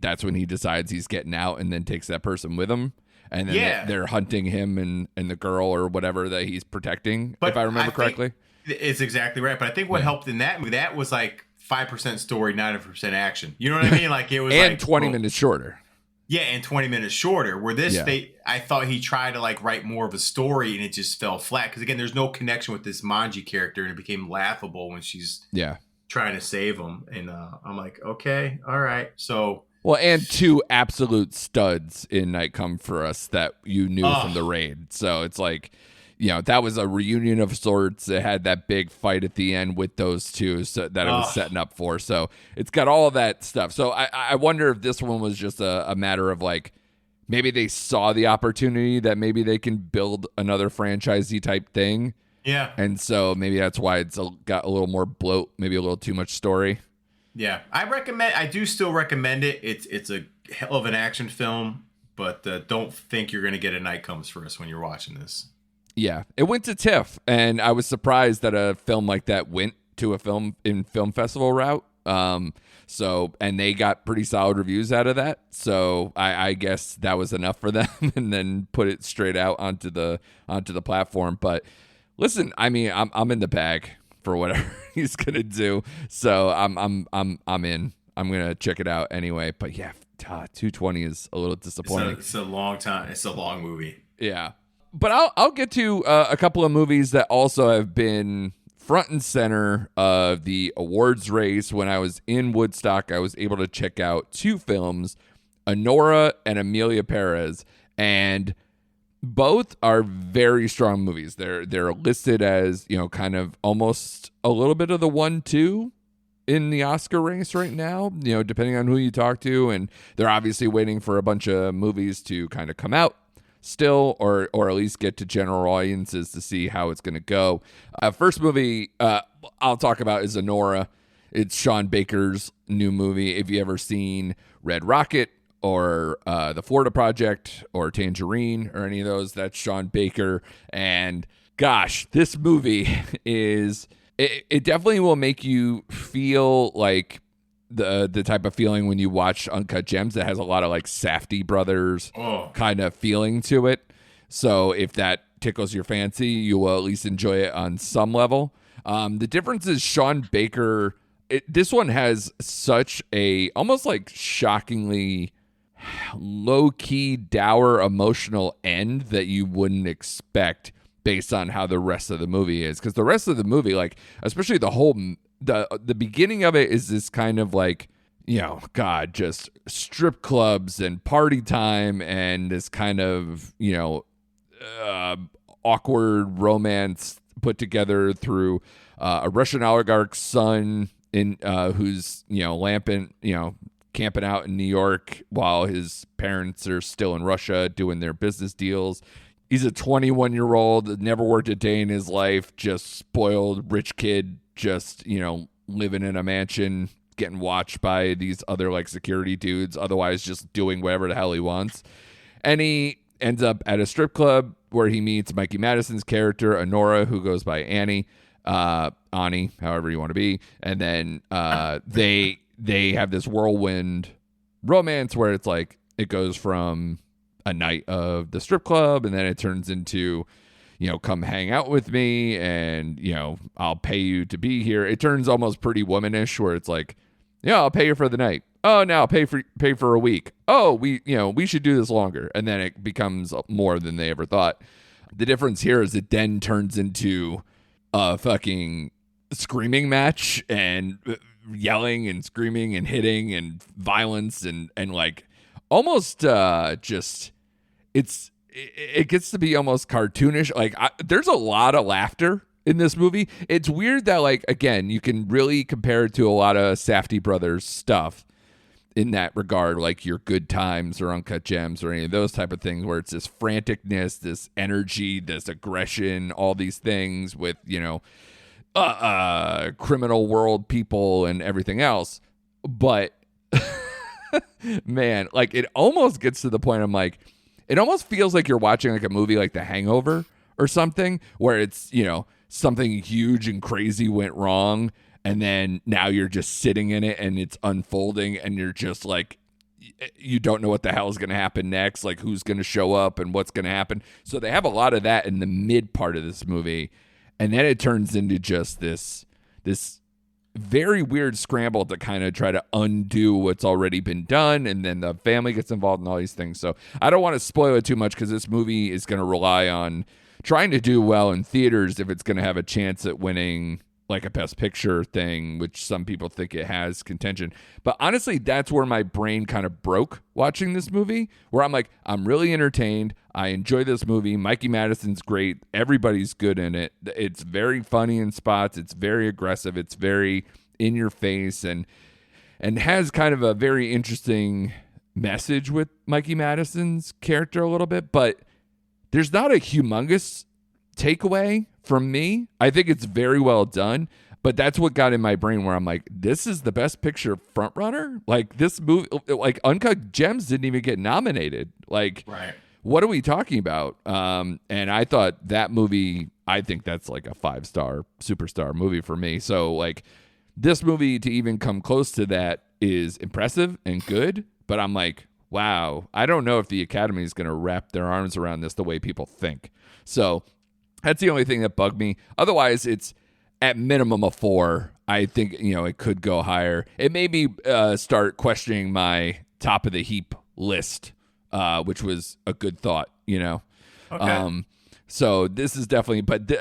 A: that's when he decides he's getting out and then takes that person with him, and then they're hunting him and the girl or whatever that he's protecting, if I remember correctly.
B: It's exactly right. But I think what helped in that movie, that was like 5% story, 90% action. You know what I mean? Like it was
A: and
B: like
A: 20 minutes shorter.
B: Yeah, and 20 minutes shorter. Where this, I thought he tried to like write more of a story, and it just fell flat. Because again, there's no connection with this Manji character, and it became laughable when she's trying to save him. And I'm like, okay, all right. So
A: and 2 absolute studs in Night Come for Us that you knew from the raid. So it's like, that was a reunion of sorts. It had that big fight at the end with those 2 that it was setting up for. So it's got all of that stuff. So I wonder if this one was just a matter of like, maybe they saw the opportunity that maybe they can build another franchisee type thing.
B: Yeah.
A: And so maybe that's why it's got a little more bloat, maybe a little too much story.
B: Yeah. I do still recommend it. It's a hell of an action film, but don't think you're going to get A Night Comes for Us when you're watching this.
A: Yeah, it went to TIFF, and I was surprised that a film like that went to a film festival route. So, and they got pretty solid reviews out of that. So I guess that was enough for them, and then put it straight out onto the platform. But listen, I mean, I'm in the bag for whatever he's gonna do. So I'm in. I'm gonna check it out anyway. But yeah, 220 is a little disappointing.
B: It's a long time. It's a long movie.
A: Yeah. But I'll get to a couple of movies that also have been front and center of the awards race. When I was in Woodstock, I was able to check out 2 films ANORA and EMILIA PEREZ, and both are very strong movies. They're listed as, kind of almost a little bit of the 1-2 in the Oscar race right now, depending on who you talk to. And they're obviously waiting for a bunch of movies to kind of come out still, or at least get to general audiences to see how it's going to go. First movie I'll talk about is ANORA. It's Sean Baker's new movie. If you ever seen Red Rocket or The Florida Project or Tangerine or any of those, that's Sean Baker. And gosh, this movie it definitely will make you feel like the type of feeling when you watch Uncut Gems that has a lot of like Safdie brothers kind of feeling to it. So if that tickles your fancy, you will at least enjoy it on some level. The difference is Sean Baker, this one has such a almost like shockingly low-key, dour, emotional end that you wouldn't expect based on how the rest of the movie is. Because the rest of the movie, like especially the beginning of it is this kind of like, just strip clubs and party time and this kind of, awkward romance put together through a Russian oligarch's son who's, camping out in New York while his parents are still in Russia doing their business deals. He's a 21-year-old that never worked a day in his life, just spoiled rich kid, just, living in a mansion, getting watched by these other like security dudes, otherwise just doing whatever the hell he wants. And he ends up at a strip club where he meets Mikey Madison's character, ANORA, who goes by Annie, however you want to be. And then they have this whirlwind romance where it's like it goes from a night of the strip club and then it turns into, come hang out with me and, I'll pay you to be here. It turns almost Pretty Womanish where it's like, yeah, I'll pay you for the night. Oh, now I'll pay for a week. Oh, we should do this longer. And then it becomes more than they ever thought. The difference here is it then turns into a fucking screaming match and yelling and screaming and hitting and violence and like almost just it gets to be almost cartoonish. Like there's a lot of laughter in this movie. It's weird that like, again, you can really compare it to a lot of Safdie brothers stuff in that regard, like your Good Times or Uncut Gems or any of those type of things where it's this franticness, this energy, this aggression, all these things with, criminal world people and everything else. But man, like it almost gets to the point I'm like, it almost feels like you're watching like a movie like The Hangover or something where it's, something huge and crazy went wrong. And then now you're just sitting in it and it's unfolding and you're just like, you don't know what the hell is going to happen next. Like who's going to show up and what's going to happen. So they have a lot of that in the mid part of this movie. And then it turns into just this very weird scramble to kind of try to undo what's already been done. And then the family gets involved in all these things. So I don't want to spoil it too much because this movie is going to rely on trying to do well in theaters if it's going to have a chance at winning like a Best Picture thing, which some people think it has contention. But honestly, that's where my brain kind of broke watching this movie, where I'm like, I'm really entertained. I enjoy this movie. Mikey Madison's great. Everybody's good in it. It's very funny in spots. It's very aggressive. It's very in your face and has kind of a very interesting message with Mikey Madison's character a little bit, but there's not a humongous takeaway from me. I think it's very well done, but that's what got in my brain where I'm like, this is the Best Picture frontrunner? Like this movie, like Uncut Gems didn't even get nominated. Like,
B: right.
A: What are we talking about? And I thought that movie, I think that's like a 5-star superstar movie for me. So like this movie to even come close to that is impressive and good, but I'm like, wow, I don't know if the Academy is going to wrap their arms around this the way people think. So that's the only thing that bugged me. Otherwise, it's at minimum a 4. I think, it could go higher. It made me start questioning my top of the heap list, which was a good thought,
B: Okay.
A: So this is definitely, but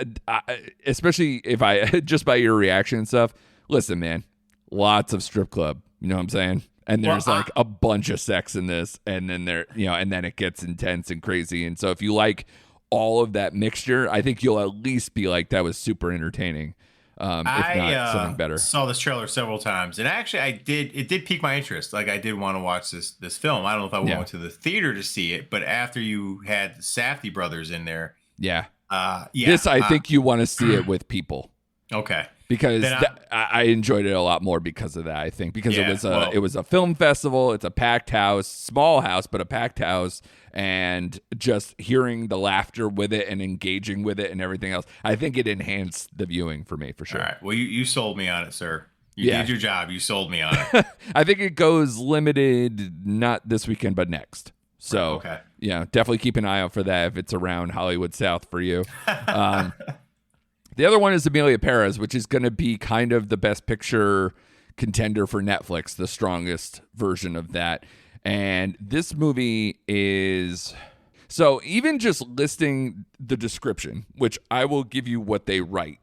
A: especially if I, just by your reaction and stuff, listen, man, lots of strip club, you know what I'm saying? And there's like a bunch of sex in this, and then and then it gets intense and crazy. And so if you like all of that mixture, I think you'll at least be like, that was super entertaining. If not something better.
B: Saw this trailer several times, and actually it did pique my interest. Like, I did want to watch this film. I don't know if I went to the theater to see it, but after you had the Safdie brothers in there. This, I think you want to see it with people. Okay.
A: Because I enjoyed it a lot more because of that, I think. Because it was a film festival. It's a packed house, small house, but a packed house. And just hearing the laughter with it and engaging with it and everything else, I think it enhanced the viewing for me, for sure.
B: All right. Well, you sold me on it, sir. You did your job. You sold me on it.
A: I think it goes limited, not this weekend, but next. So, definitely keep an eye out for that if it's around Hollywood South for you. The other one is Emilia Perez, which is going to be kind of the best picture contender for Netflix, the strongest version of that. And this movie is... So even just listing the description, which I will give you what they write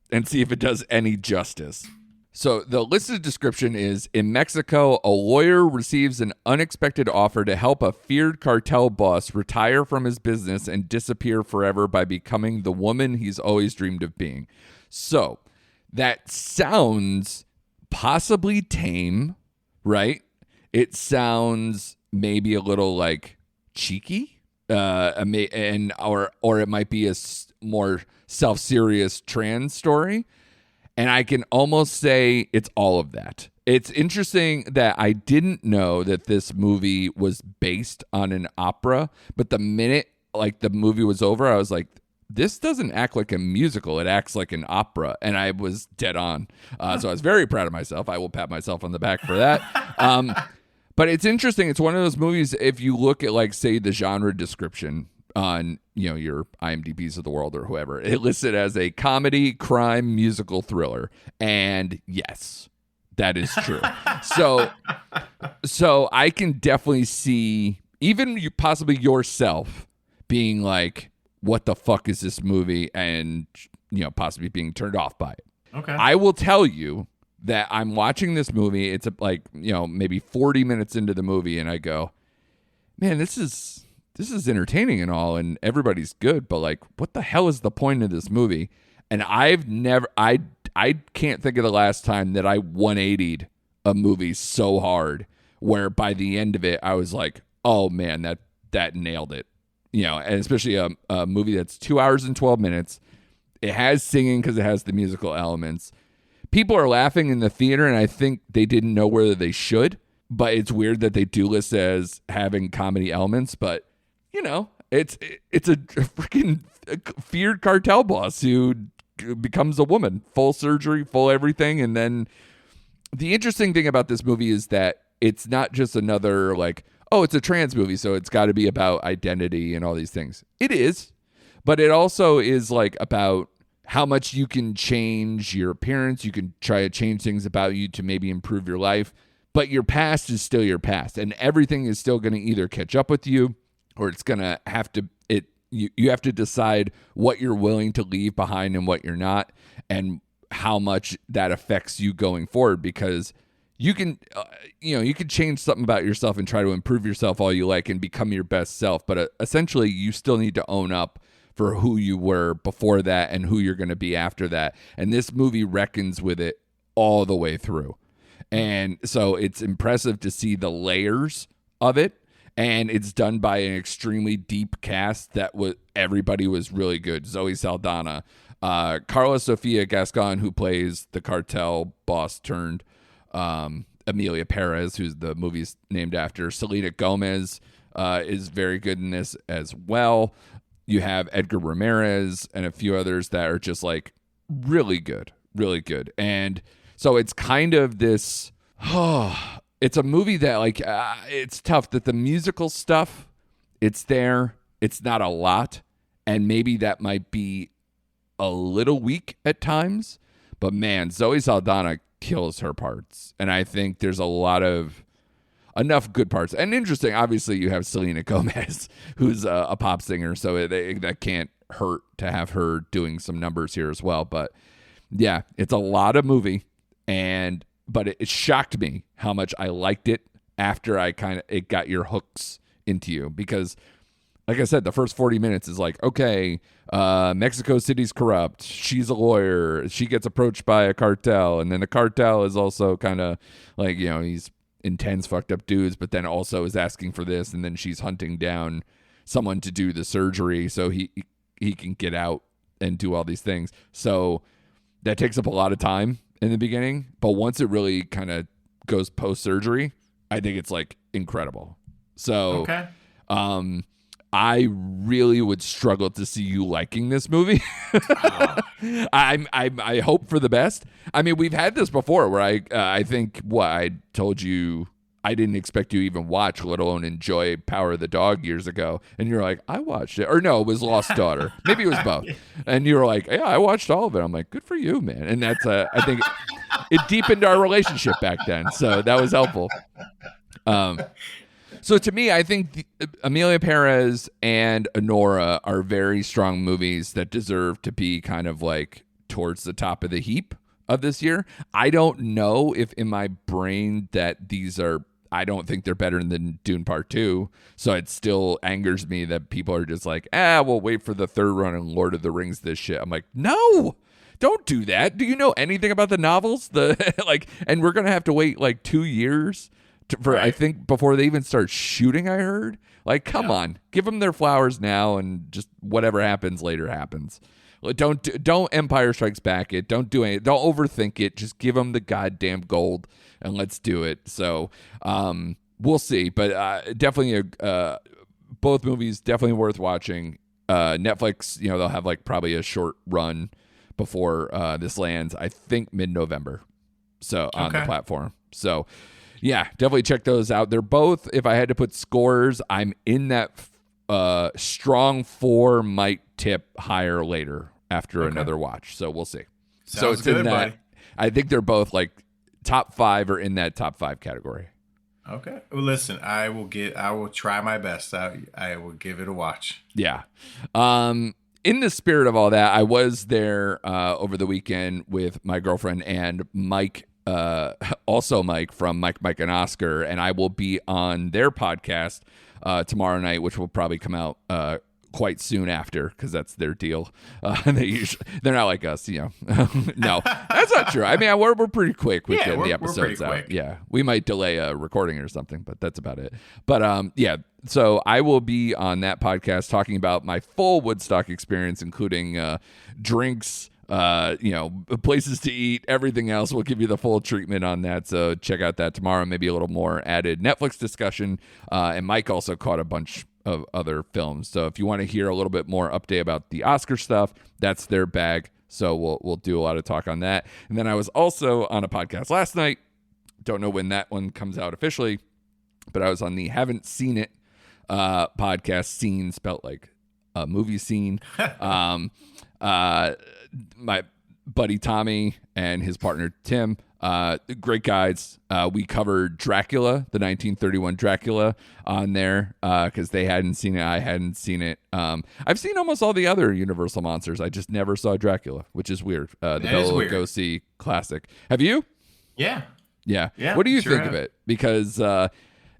A: and see if it does any justice. So the listed description is, in Mexico, a lawyer receives an unexpected offer to help a feared cartel boss retire from his business and disappear forever by becoming the woman he's always dreamed of being. So that sounds possibly tame, right? It sounds maybe a little like cheeky, or it might be a more self-serious trans story. And I can almost say it's all of that. It's interesting that I didn't know that this movie was based on an opera, but the minute like the movie was over, I was like, this doesn't act like a musical. It acts like an opera. And I was dead on. So I was very proud of myself. I will pat myself on the back for that. But it's interesting. It's one of those movies, if you look at, like, say, the genre description on, your IMDb's of the world or whoever, it lists it as a comedy, crime, musical thriller. And yes, that is true. So I can definitely see even you possibly yourself being like, what the fuck is this movie? And, possibly being turned off by it.
B: Okay.
A: I will tell you that I'm watching this movie. It's like, maybe 40 minutes into the movie, and I go, man, this is entertaining and all, and everybody's good, but like, what the hell is the point of this movie? And I can't think of the last time that I 180'd a movie so hard where by the end of it, I was like, oh man, that nailed it. And especially a movie that's 2 hours and 12 minutes. It has singing because it has the musical elements. People are laughing in the theater, and I think they didn't know whether they should, but it's weird that they do list it as having comedy elements, but it's a freaking feared cartel boss who becomes a woman, full surgery, full everything. And then the interesting thing about this movie is that it's not just another like, oh, it's a trans movie, so it's got to be about identity and all these things. It is, but it also is like about how much you can change your appearance. You can try to change things about you to maybe improve your life, but your past is still your past, and everything is still going to either catch up with you, or it's going to have to, you have to decide what you're willing to leave behind and what you're not, and how much that affects you going forward, because you can, you can change something about yourself and try to improve yourself all you like and become your best self. But essentially you still need to own up for who you were before that and who you're going to be after that. And this movie reckons with it all the way through. And so it's impressive to see the layers of it. And it's done by an extremely deep cast that everybody was really good. Zoe Saldana, Carla Sofia Gascon, who plays the cartel boss turned Emilia Perez, who's the movie's named after. Selena Gomez is very good in this as well. You have Edgar Ramirez and a few others that are just like really good, really good. And so it's kind of this, it's a movie that like, it's tough that the musical stuff, it's there. It's not a lot. And maybe that might be a little weak at times. But man, Zoe Saldana kills her parts. And I think there's a lot of enough good parts. And interesting, obviously you have Selena Gomez, who's a pop singer, so that can't hurt to have her doing some numbers here as well. But yeah, it's a lot of movie, but it shocked me how much I liked it after it got your hooks into you, because like I said, the first 40 minutes is like, okay, Mexico City's corrupt. She's a lawyer. She gets approached by a cartel. And then the cartel is also kind of like, he's intense, fucked up dudes, but then also is asking for this. And then she's hunting down someone to do the surgery so he can get out and do all these things. So that takes up a lot of time in the beginning. But once it really kind of goes post-surgery, I think it's like incredible. So,
B: okay.
A: I really would struggle to see you liking this movie. I hope for the best. I mean, we've had this before where I think I told you I didn't expect you to even watch, let alone enjoy Power of the Dog years ago. And you're like, I watched it. Or no, it was Lost Daughter. Maybe it was both. And you were like, yeah, I watched all of it. I'm like, good for you, man. And that's, I think it deepened our relationship back then. So that was helpful. So to me, I think Emilia Perez and ANORA are very strong movies that deserve to be kind of like towards the top of the heap of this year. I don't know if in my brain that I don't think they're better than Dune Part 2. So it still angers me that people are just like, we'll wait for the third run in Lord of the Rings this shit. I'm like, no, don't do that. Do you know anything about the novels? And we're going to have to wait like 2 years I think before they even start shooting, I heard. Like, come on, give them their flowers now, and just whatever happens later happens. Don't Empire Strikes Back it. Don't do it. Don't overthink it. Just give them the goddamn gold and let's do it. So we'll see, but definitely both movies definitely worth watching. Netflix, they'll have like probably a short run before this lands. I think mid-November. So on the platform. So. Yeah, definitely check those out. They're both, if I had to put scores, I'm in that strong 4, might tip higher later after another watch. So we'll see. So it's
B: good,
A: in that.
B: buddy.
A: I think they're both like top 5 or in that top 5 category.
B: Okay. Well, listen, I will try my best. I will give it a watch.
A: Yeah. In the spirit of all that, I was there over the weekend with my girlfriend and Mike. Also Mike from Mike and Oscar, and I will be on their podcast tomorrow night, which will probably come out quite soon after, because that's their deal. They're not like us, No, that's not true. I mean, we're pretty quick with getting the episodes out. Quick. Yeah, we might delay a recording or something, but that's about it. But so I will be on that podcast talking about my full Woodstock experience, including drinks, places to eat, everything else. We'll give you the full treatment on that. So check out that tomorrow. Maybe a little more added Netflix discussion. And Mike also caught a bunch of other films. So if you want to hear a little bit more update about the Oscar stuff, that's their bag. So we'll do a lot of talk on that. And then I was also on a podcast last night. Don't know when that one comes out officially, but I was on the Haven't Seen It podcast. Scene spelt like a movie scene. My buddy Tommy and his partner Tim, great guys. We covered Dracula, the 1931 Dracula on there because they hadn't seen it. I hadn't seen it. I've seen almost all the other Universal monsters. I just never saw Dracula, which is weird. The Bela Lugosi classic. Have you?
B: Yeah.
A: What do you think of it? Because not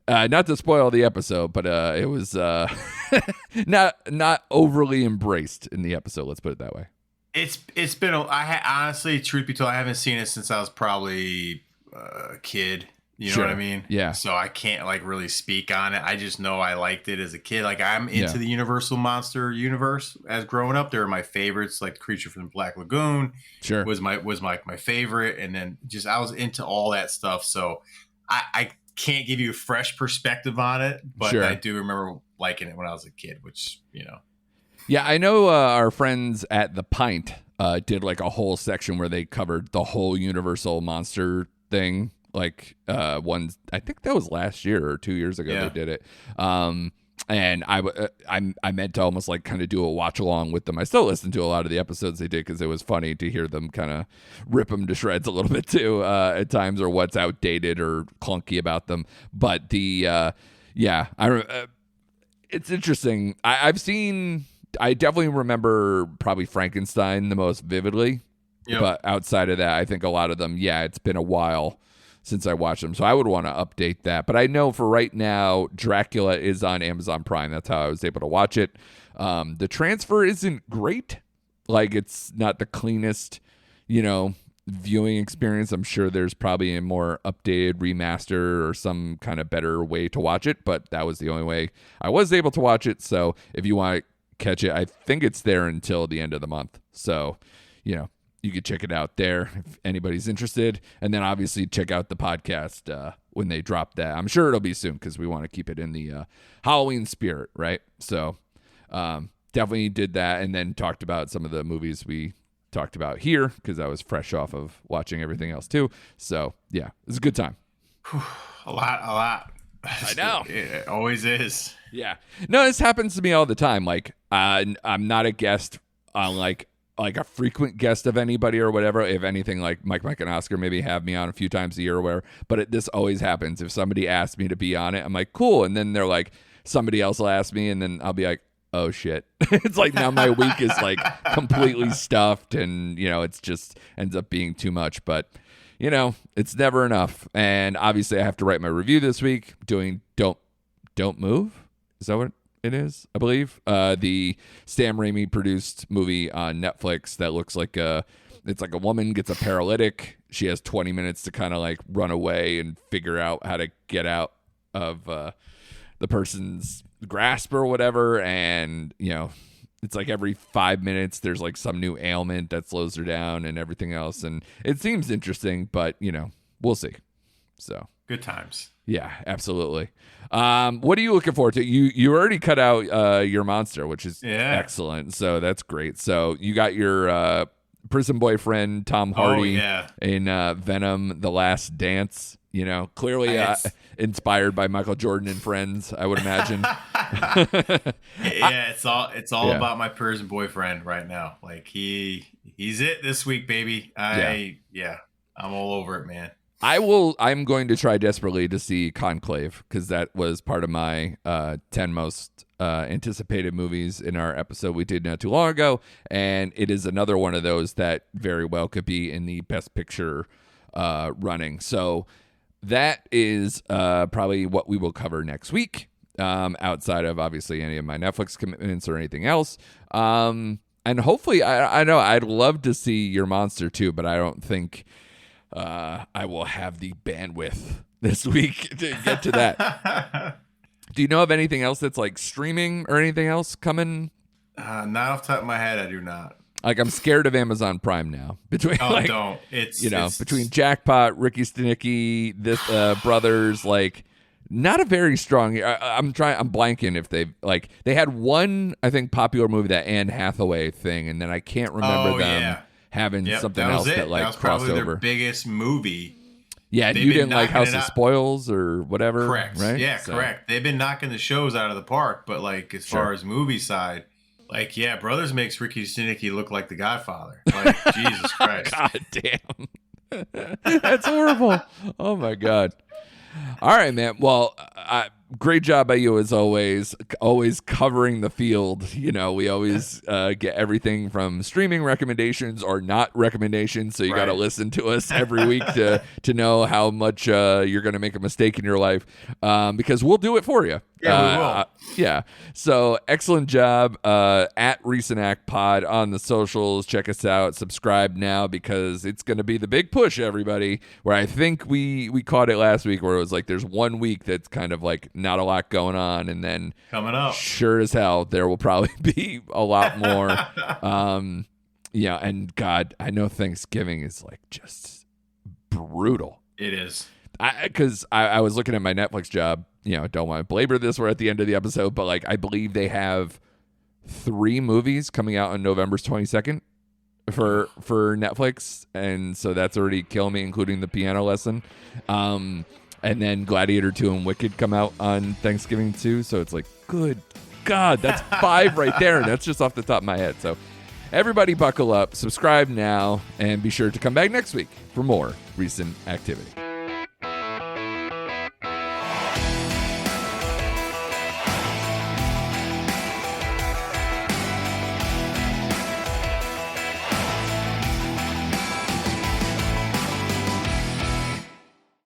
A: to spoil the episode, but it was not overly embraced in the episode. Let's put it that way.
B: It's been honestly, truth be told, I haven't seen it since I was probably a kid. You know what I mean?
A: Yeah.
B: So I can't like really speak on it. I just know I liked it as a kid. Like I'm into the Universal Monster universe as growing up. They were my favorites, like Creature from the Black Lagoon.
A: Sure.
B: Was my favorite, and then just I was into all that stuff. So I can't give you a fresh perspective on it, but I do remember liking it when I was a kid, which
A: Yeah, I know our friends at The Pint did like a whole section where they covered the whole Universal Monster thing. Like I think that was last year or 2 years ago they did it. And I meant to almost like kind of do a watch along with them. I still listen to a lot of the episodes they did because it was funny to hear them kind of rip them to shreds a little bit too at times, or what's outdated or clunky about them. But it's interesting. I definitely remember probably Frankenstein the most vividly, but outside of that, I think a lot of them, it's been a while since I watched them. So I would want to update that. But I know for right now, Dracula is on Amazon Prime. That's how I was able to watch it. The transfer isn't great. Like, it's not the cleanest, viewing experience. I'm sure there's probably a more updated remaster or some kind of better way to watch it, but that was the only way I was able to watch it. So if you want to catch it, I think it's there until the end of the month. So, you could check it out there if anybody's interested. And then obviously check out the podcast when they drop that. I'm sure it'll be soon because we want to keep it in the Halloween spirit, right? So definitely did that, and then talked about some of the movies we talked about here because I was fresh off of watching everything else too. So yeah, it was a good time.
B: A lot.
A: I know.
B: It always is.
A: Yeah. No, this happens to me all the time. Like, I'm not a guest on like a frequent guest of anybody or whatever. If anything, like Mike, and Oscar maybe have me on a few times a year or whatever. But this always happens. If somebody asks me to be on it, I'm like, cool. And then they're like, somebody else will ask me, and then I'll be like, oh shit. It's like now my week is like completely stuffed, and it's just ends up being too much. But it's never enough. And obviously I have to write my review this week doing Don't Move. Is that what it is? I believe the Sam Raimi produced movie on Netflix that looks like it's like a woman gets a paralytic. She has 20 minutes to kind of like run away and figure out how to get out of the person's grasp or whatever. And it's like every 5 minutes there's like some new ailment that slows her down and everything else. And it seems interesting, but we'll see. So
B: good times.
A: Yeah, absolutely. What are you looking forward to? You already cut out your monster, which is excellent. So that's great. So you got your prison boyfriend Tom Hardy in Venom: The Last Dance. Clearly inspired by Michael Jordan and Friends, I would imagine.
B: It's all about my prison boyfriend right now. Like he's it this week, baby. I'm all over it, man.
A: I'm going to try desperately to see Conclave because that was part of my 10 most anticipated movies in our episode we did not too long ago, and it is another one of those that very well could be in the Best Picture running. So that is probably what we will cover next week, outside of obviously any of my Netflix commitments or anything else. And hopefully, I know I'd love to see your monster too, but I don't think I will have the bandwidth this week to get to that. Do you know of anything else that's like streaming or anything else coming?
B: Not off the top of my head, I do not.
A: Like, I'm scared of Amazon Prime now. Between
B: don't. It's
A: between Jackpot, Ricky Stenicki, this Brothers, like not a very strong. I'm blanking if they had one, I think, popular movie, that Anne Hathaway thing, and then I can't remember them having something else that like
B: that was
A: crossed
B: probably
A: over.
B: Their biggest movie.
A: Yeah, you didn't like House of Spoils or whatever.
B: Correct.
A: Right?
B: Yeah, correct. They've been knocking the shows out of the park, but like as far as movie side. Like, Brothers makes Ricky Stenicki look like the Godfather. Like, Jesus Christ.
A: God damn. That's horrible. Oh, my God. All right, man. Well, great job by you as always covering the field. We always get everything from streaming recommendations or not recommendations. So you got to listen to us every week to know how much you're going to make a mistake in your life, because we'll do it for you.
B: Yeah, we will.
A: Yeah. So excellent job at Recent Act Pod on the socials. Check us out. Subscribe now because it's going to be the big push, everybody, where I think we caught it last week where it was like there's 1 week that's kind of like not a lot going on, and then
B: coming up,
A: sure as hell, there will probably be a lot more. And God, I know Thanksgiving is like just brutal.
B: It is.
A: Because I was looking at my Netflix job, don't want to belabor this. We're at the end of the episode, but like I believe they have 3 movies coming out on November 22nd for Netflix, and so that's already killing me, including the piano lesson. And then Gladiator 2 and Wicked come out on Thanksgiving too, so it's like, good God, that's 5 right there, and that's just off the top of my head. So everybody buckle up, subscribe now, and be sure to come back next week for more recent activity.